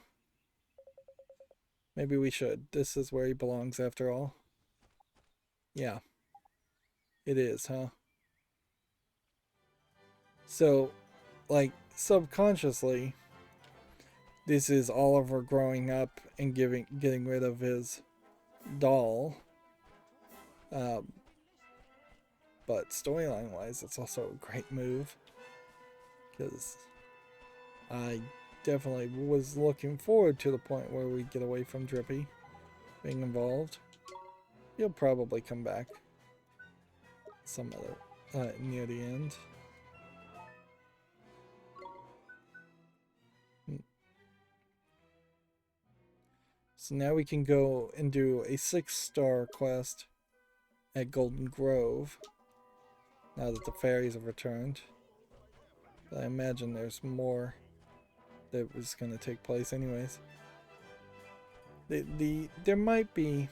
Maybe we should. This is where he belongs after all. Yeah. It is, huh? So, like, subconsciously, this is Oliver growing up and getting rid of his doll. But storyline wise, it's also a great move, because I definitely was looking forward to the point where we get away from Drippy being involved. He'll probably come back some other near the end. So now we can go and do a 6-star quest at Golden Grove. Now that the fairies have returned. But I imagine there's more that was going to take place anyways. There might be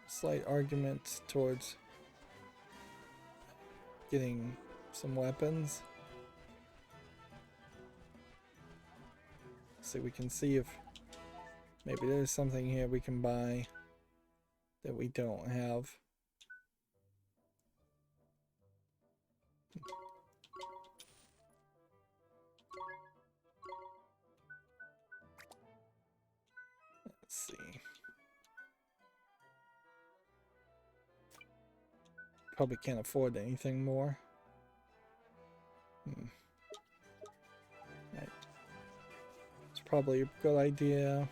a slight argument towards getting some weapons. So we can see if maybe there's something here we can buy that we don't have. Let's see. Probably can't afford anything more. probably a good idea.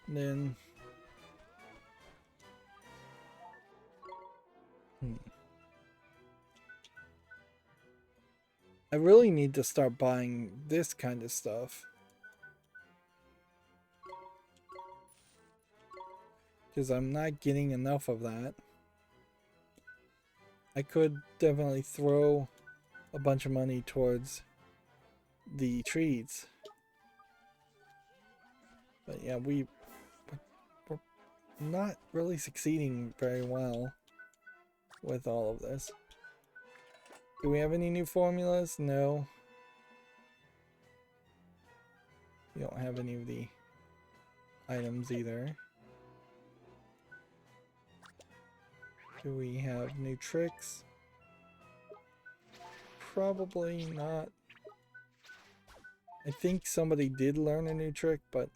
And then I really need to start buying this kind of stuff. Because I'm not getting enough of that. I could definitely throw a bunch of money towards the trees. But yeah, we're not really succeeding very well with all of this. Do we have any new formulas? No. We don't have any of the items either. Do we have new tricks? Probably not. I think somebody did learn a new trick, but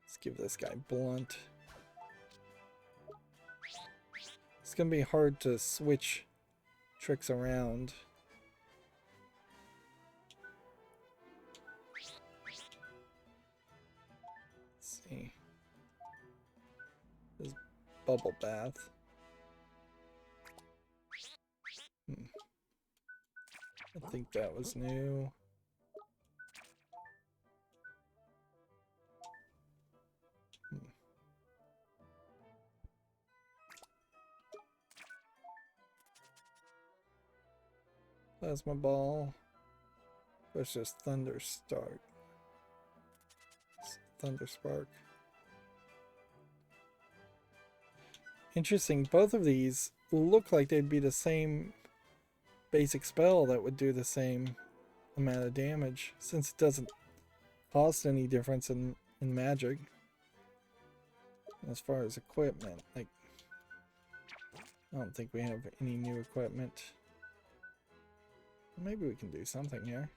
let's give this guy blunt. It's gonna be hard to switch tricks around. Let's see. This bubble bath. I think that was new. Plasma ball versus thunder spark. Thunder spark. Interesting. Both of these look like they'd be the same basic spell that would do the same amount of damage, since it doesn't cost any difference in magic. As far as equipment, like, I don't think we have any new equipment. Maybe we can do something here.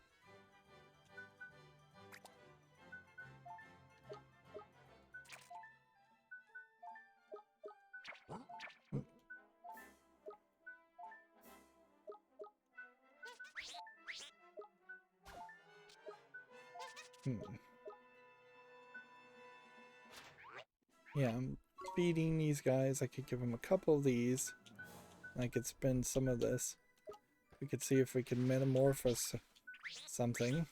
Yeah, I'm feeding these guys. I could give them a couple of these. I could spend some of this. We could see if we can metamorphose something.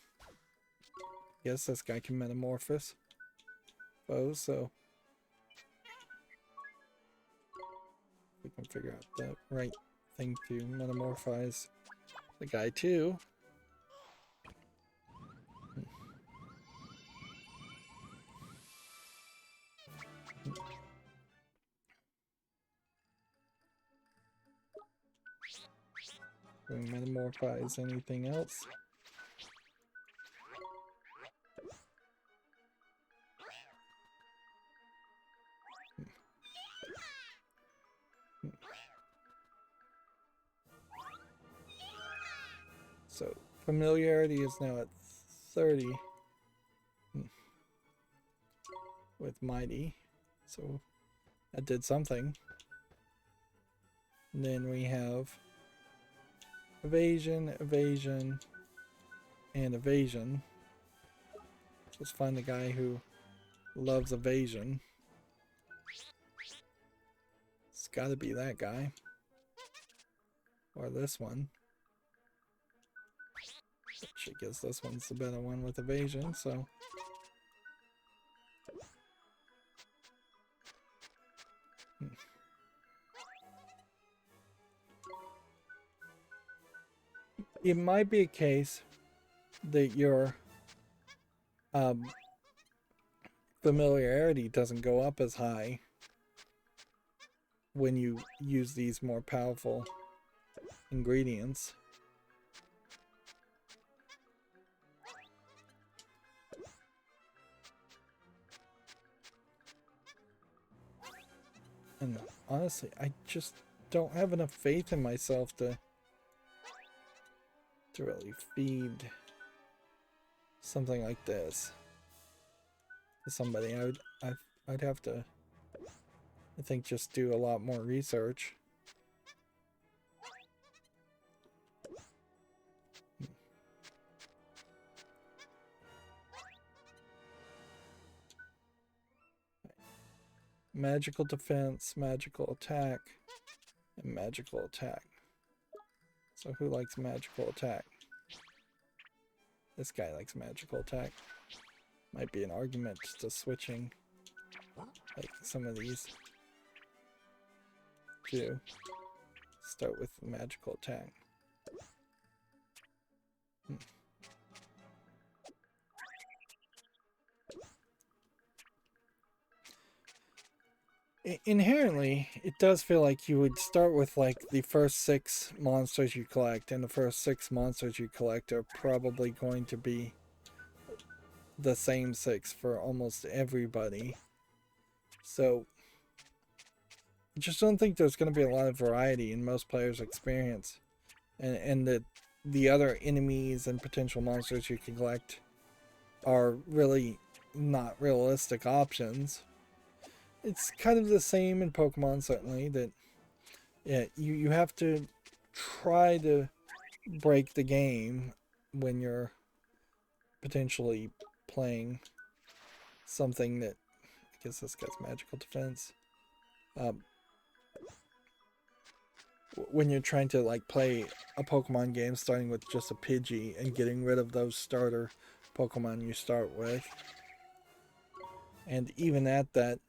Yes, this guy can metamorphose. Oh, so we can figure out the right thing to metamorphose the guy too. Can we metamorphose anything else? So familiarity is now at 30 with mighty, so that did something. And then we have evasion, evasion, and evasion. Let's find the guy who loves evasion. It's gotta be that guy. Or this one. I guess this one's the better one with evasion, so. It might be a case that your familiarity doesn't go up as high when you use these more powerful ingredients. And honestly, I just don't have enough faith in myself to really feed something like this to somebody. I'd have to I think just do a lot more research. Magical defense, magical attack, and magical attack. So who likes magical attack? This guy likes magical attack. Might be an argument to switching like some of these to start with magical attack. Inherently, it does feel like you would start with like the first 6 monsters you collect, and the first 6 monsters you collect are probably going to be the same 6 for almost everybody. So I just don't think there's going to be a lot of variety in most players' experience, and that the other enemies and potential monsters you can collect are really not realistic options. It's kind of the same in Pokemon, certainly, that yeah, you have to try to break the game when you're potentially playing something that, I guess this guy's magical defense. When you're trying to like play a Pokemon game starting with just a Pidgey and getting rid of those starter Pokemon you start with. And even at that,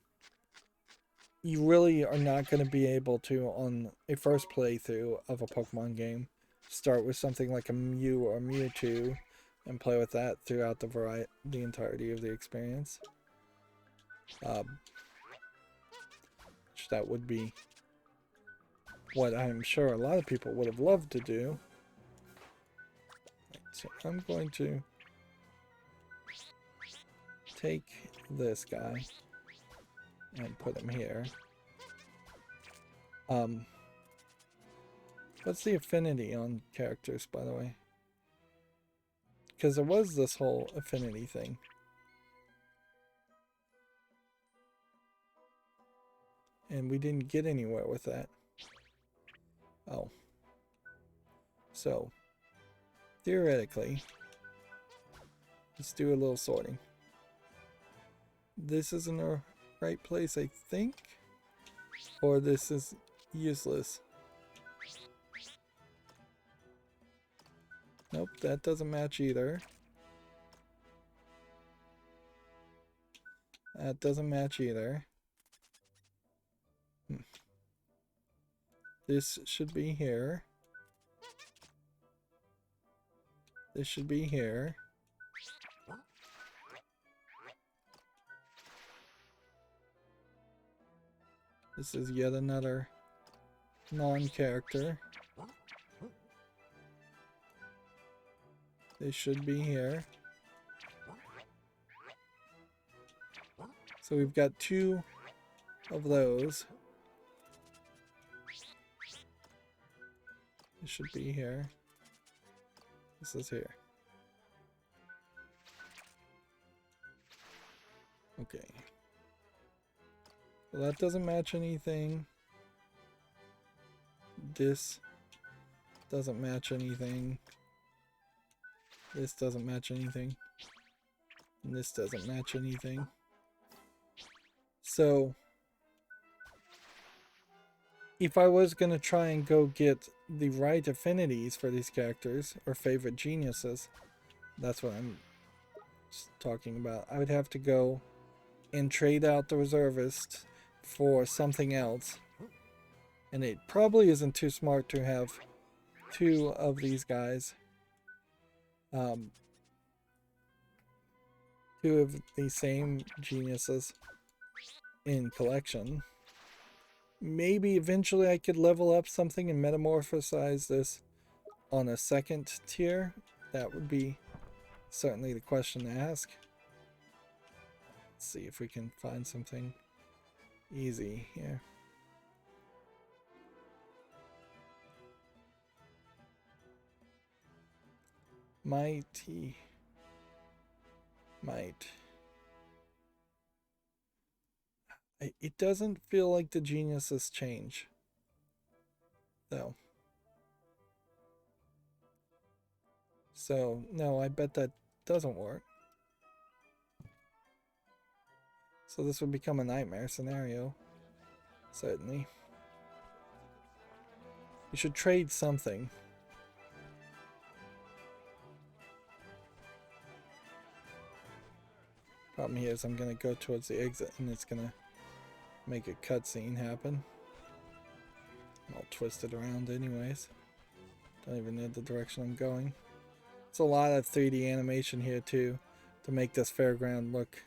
you really are not going to be able to, on a first playthrough of a Pokemon game, start with something like a Mew or Mewtwo and play with that throughout the entirety of the experience. That would be what I'm sure a lot of people would have loved to do. So I'm going to take this guy and put him here. What's the affinity on characters, by the way? Because there was this whole affinity thing. And we didn't get anywhere with that. Oh. So, theoretically, let's do a little sorting. This is in the right place, I think. Or this is useless. Nope, that doesn't match either. That doesn't match either. This should be here. This should be here. This is yet another non-character. They should be here. So we've got 2 of those. It should be here. This is here. Okay. Well, that doesn't match anything. This doesn't match anything. This doesn't match anything. And this doesn't match anything. So, if I was going to try and go get the right affinities for these characters, or favorite geniuses, that's what I'm talking about, I would have to go and trade out the reservist for something else. And it probably isn't too smart to have 2 of these guys. 2 of the same geniuses in collection. Maybe eventually I could level up something and metamorphosize this on a 2nd tier. That would be certainly the question to ask. Let's see if we can find something easy here. Might. It doesn't feel like the geniuses change, though. So, no, I bet that doesn't work. So this would become a nightmare scenario. Certainly. You should trade something. Problem here is I'm gonna go towards the exit and it's gonna make a cutscene happen. I'll twist it around anyways. Don't even know the direction I'm going. It's a lot of 3D animation here too to make this fairground look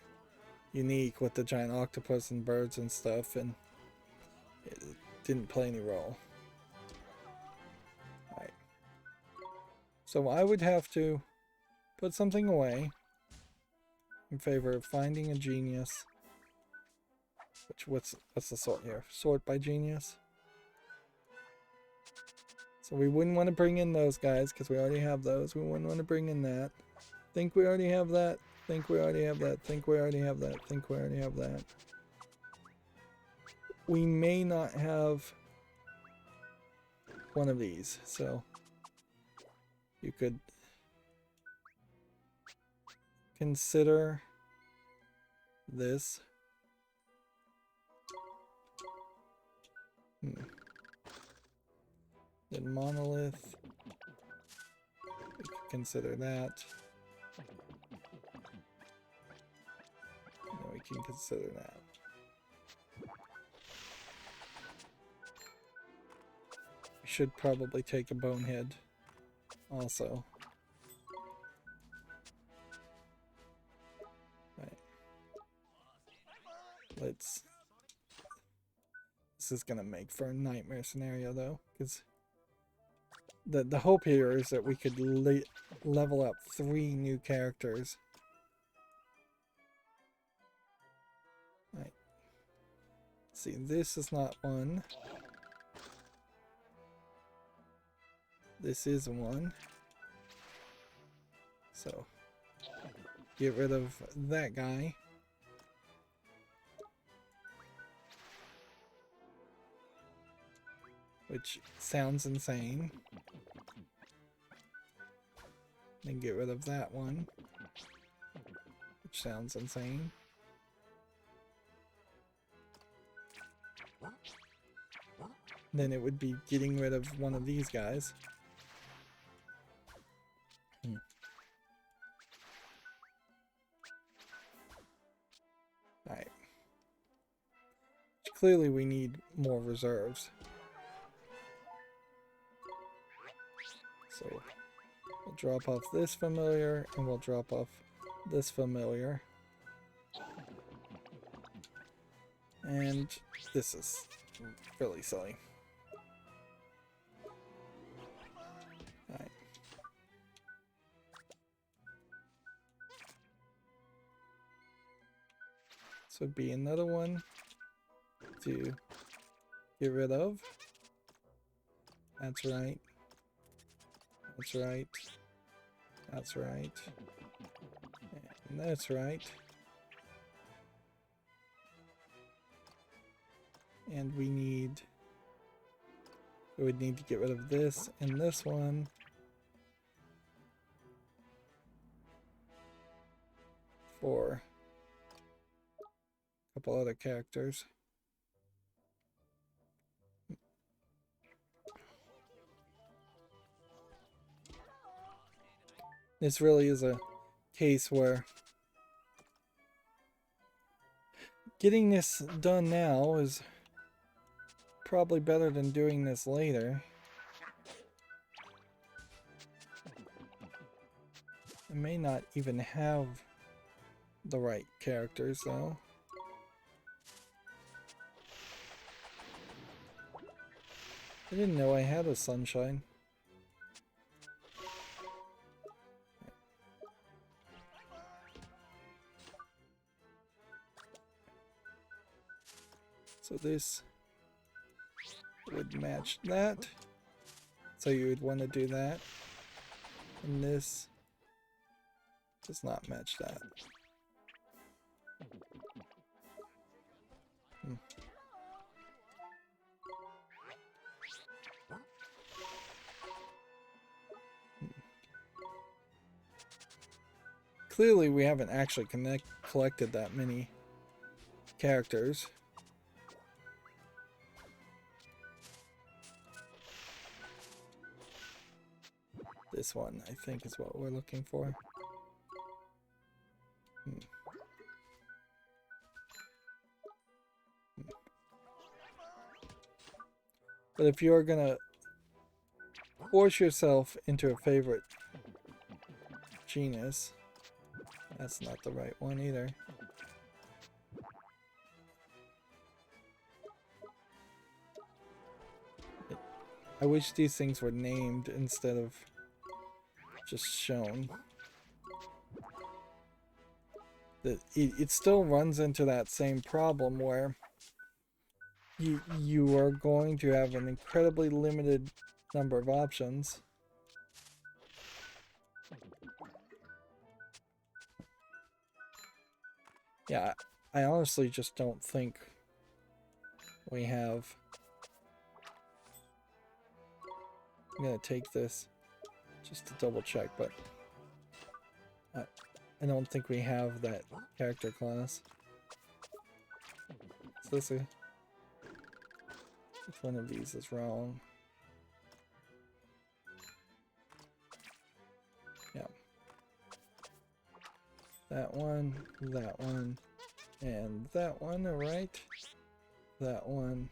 unique with the giant octopus and birds and stuff, and it didn't play any role. Alright. So I would have to put something away in favor of finding a genius. Which what's the sort here? Sort by genius. So we wouldn't want to bring in those guys because we already have those. We wouldn't want to bring in that. Think we already have that. Think we already have that. Think we already have that. Think we already have that. We may not have one of these, so you could consider this. Then monolith. We could consider that. And we can consider that. We should probably take a bonehead also. Right. Let's... This is gonna make for a nightmare scenario though, because the hope here is that we could level up 3 new characters. Right. See, this is not one. This is one. So, get rid of that guy. Which sounds insane. Then get rid of that one. Which sounds insane. Then it would be getting rid of one of these guys. Alright. Clearly we need more reserves. So we'll drop off this familiar and we'll drop off this familiar. And this is really silly. Alright. So it'd be another one to get rid of. That's right. That's right. That's right. And that's right. And we would need to get rid of this and this one. For a couple other characters. This really is a case where getting this done now is probably better than doing this later. I may not even have the right characters though. I didn't know I had a sunshine. So this would match that. So you would want to do that. And this does not match that. Clearly, we haven't actually collected that many characters. This one, I think, is what we're looking for. But if you're gonna force yourself into a favorite genus, that's not the right one either. I wish these things were named instead of just shown. It still runs into that same problem where you are going to have an incredibly limited number of options. Yeah, I honestly just don't think we have. I'm gonna take this just to double check, but I don't think we have that character class. Is this a... Which one of these is wrong? Yeah. That one, and that one, alright. That one,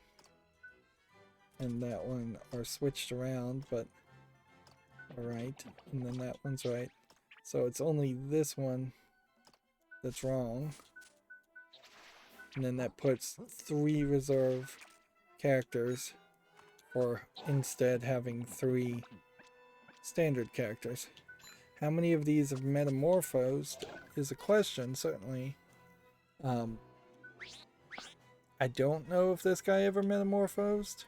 and that one are switched around, but alright. And then that one's right. So it's only this one that's wrong. And then that puts 3 reserve characters, or instead having 3 standard characters. How many of these have metamorphosed is a question, certainly. I don't know if this guy ever metamorphosed.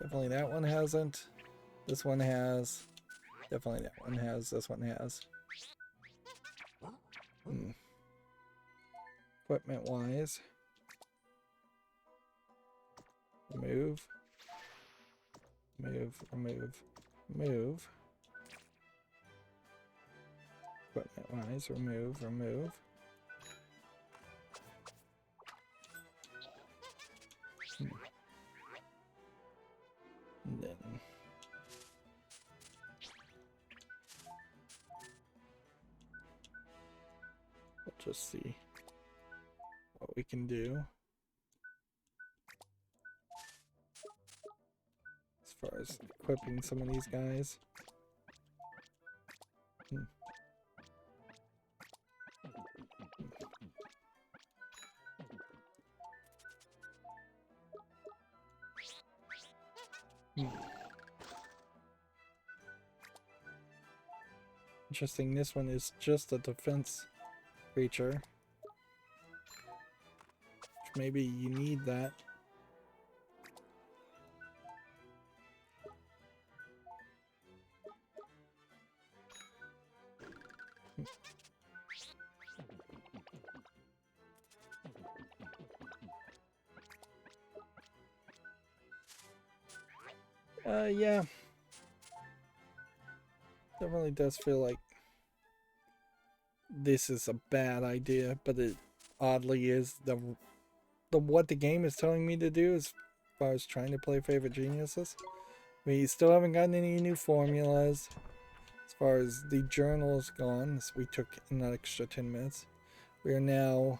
Definitely that one hasn't. This one has. Definitely that one has. This one has. Equipment wise. Remove. Move. Remove. Move. Equipment wise. Remove. Remove. And then we'll just see what we can do as far as equipping some of these guys. Interesting, this one is just a defense creature. Maybe you need that. Yeah. Definitely does feel like this is a bad idea, but it oddly is the what the game is telling me to do as far as trying to play favorite geniuses. We still haven't gotten any new formulas. As far as the journal is gone, so we took an extra 10 minutes. We are now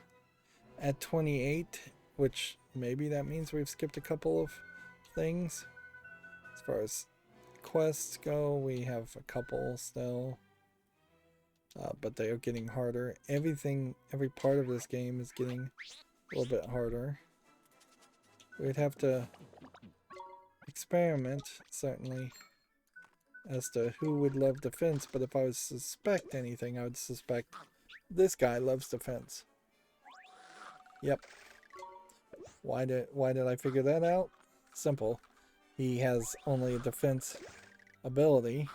at 28, which maybe that means we've skipped a couple of things. As far as quests go, we have a couple still, but they are getting harder. Every part of this game is getting a little bit harder. We'd have to experiment, certainly, as to who would love defense, but if I would suspect anything, I would suspect this guy loves defense. Yep. Why did I figure that out? Simple. He has only a defense ability.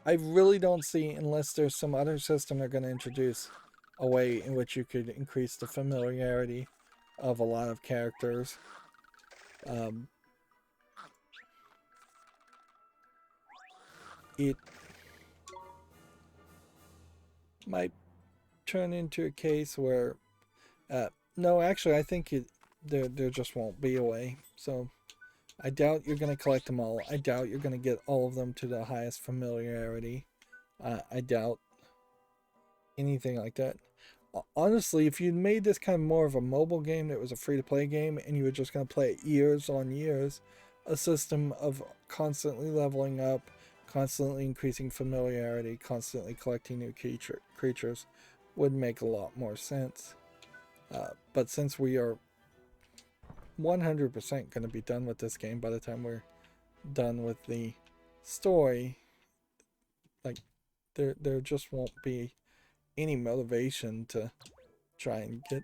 I really don't see, unless there's some other system they're going to introduce, a way in which you could increase the familiarity of a lot of characters. It might turn into a case where, no, actually, I think there just won't be a way. So I doubt you're going to collect them all. I doubt you're going to get all of them to the highest familiarity. I doubt anything like that. Honestly, if you'd made this kind of more of a mobile game that was a free-to-play game and you were just going to play it years on years, a system of constantly leveling up, constantly increasing familiarity, constantly collecting new creatures would make a lot more sense. But since we are 100% going to be done with this game by the time we're done with the story, like there just won't be any motivation to try and get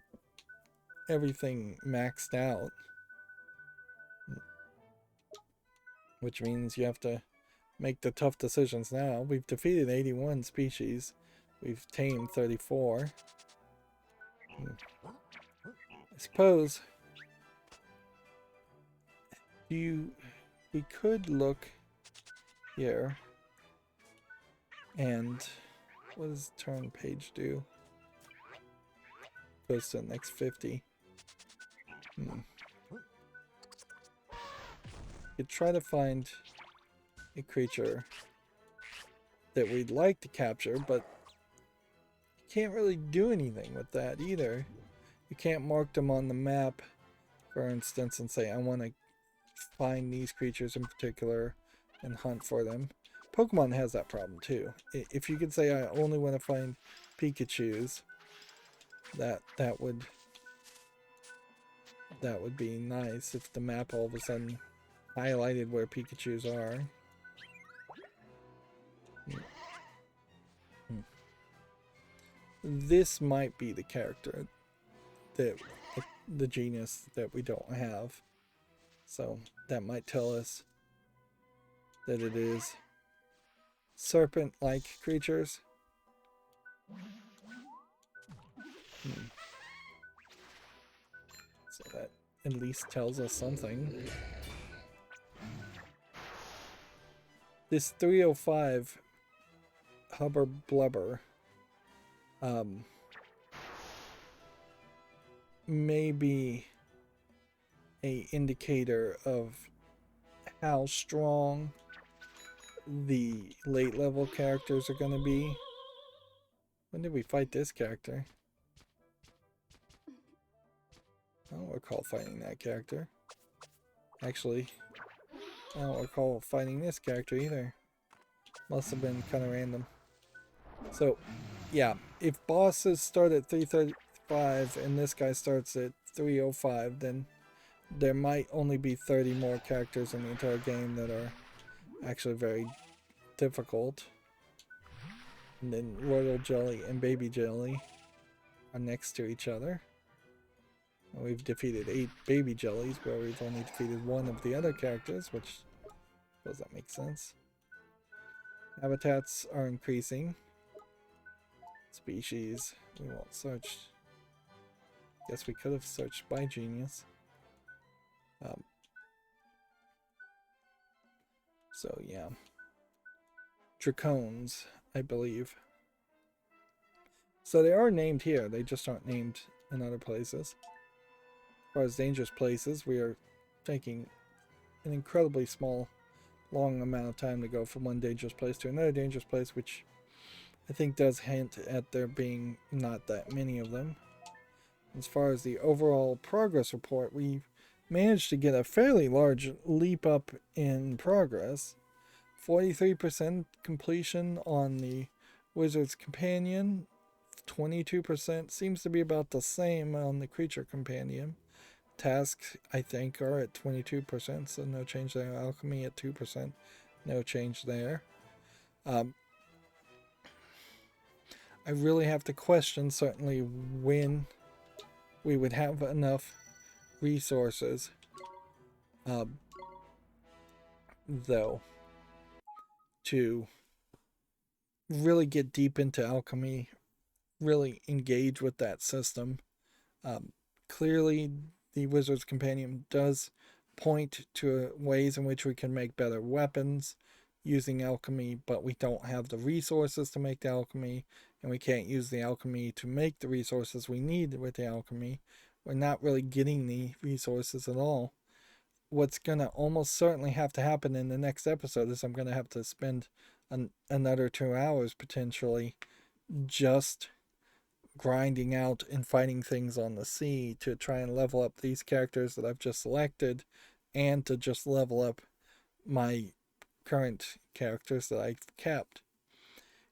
everything maxed out, which means you have to make the tough decisions now. We've defeated 81 species, we've tamed 34. I suppose we could look here, and what does turn page do? Goes to the next 50. Could try to find a creature that we'd like to capture, but you can't really do anything with that either. You can't mark them on the map, for instance, and say, I want to find these creatures in particular and hunt for them. Pokemon has that problem too. If you could say, I only want to find Pikachus, that would be nice if the map all of a sudden highlighted where Pikachus are. This might be the character that the genius that we don't have. So that might tell us that it is serpent-like creatures. So that at least tells us something. This 305 Hubber Blubber may be a indicator of how strong the late level characters are going to be. When did we fight this character? I don't recall fighting that character. Actually, I don't recall fighting this character either. Must have been kind of random. So, yeah, if bosses start at 335 and this guy starts at 305, then there might only be 30 more characters in the entire game that are actually very difficult. And then Royal Jelly and Baby Jelly are next to each other. And we've defeated 8 Baby Jellies, where we've only defeated 1 of the other characters, which does that make sense. Habitats are increasing. Species, we won't search. Guess we could have searched by genius. So yeah. Dracones, I believe. So they are named here, they just aren't named in other places. As far as dangerous places, we are taking an incredibly long amount of time to go from one dangerous place to another dangerous place, which I think does hint at there being not that many of them. As far as the overall progress report, we managed to get a fairly large leap up in progress. 43% completion on the Wizard's Companion. 22% seems to be about the same on the Creature Companion. Tasks, I think, are at 22%, so no change there. Alchemy at 2%, no change there. I really have to question, certainly, when we would have enough resources, though, to really get deep into alchemy, really engage with that system. Clearly, the Wizard's Companion does point to ways in which we can make better weapons using alchemy, but we don't have the resources to make the alchemy, and we can't use the alchemy to make the resources we need with the alchemy. We're not really getting the resources at all. What's going to almost certainly have to happen in the next episode is I'm going to have to spend another 2 hours potentially just grinding out and fighting things on the sea to try and level up these characters that I've just selected, and to just level up my current characters that I've kept.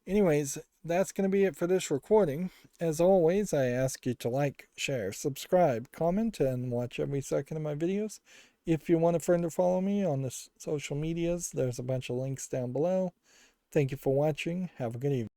Anyways, that's going to be it for this recording. As always, I ask you to like, share, subscribe, comment, and watch every second of my videos. If you want a friend to follow me on the social medias, there's a bunch of links down below. Thank you for watching. Have a good evening.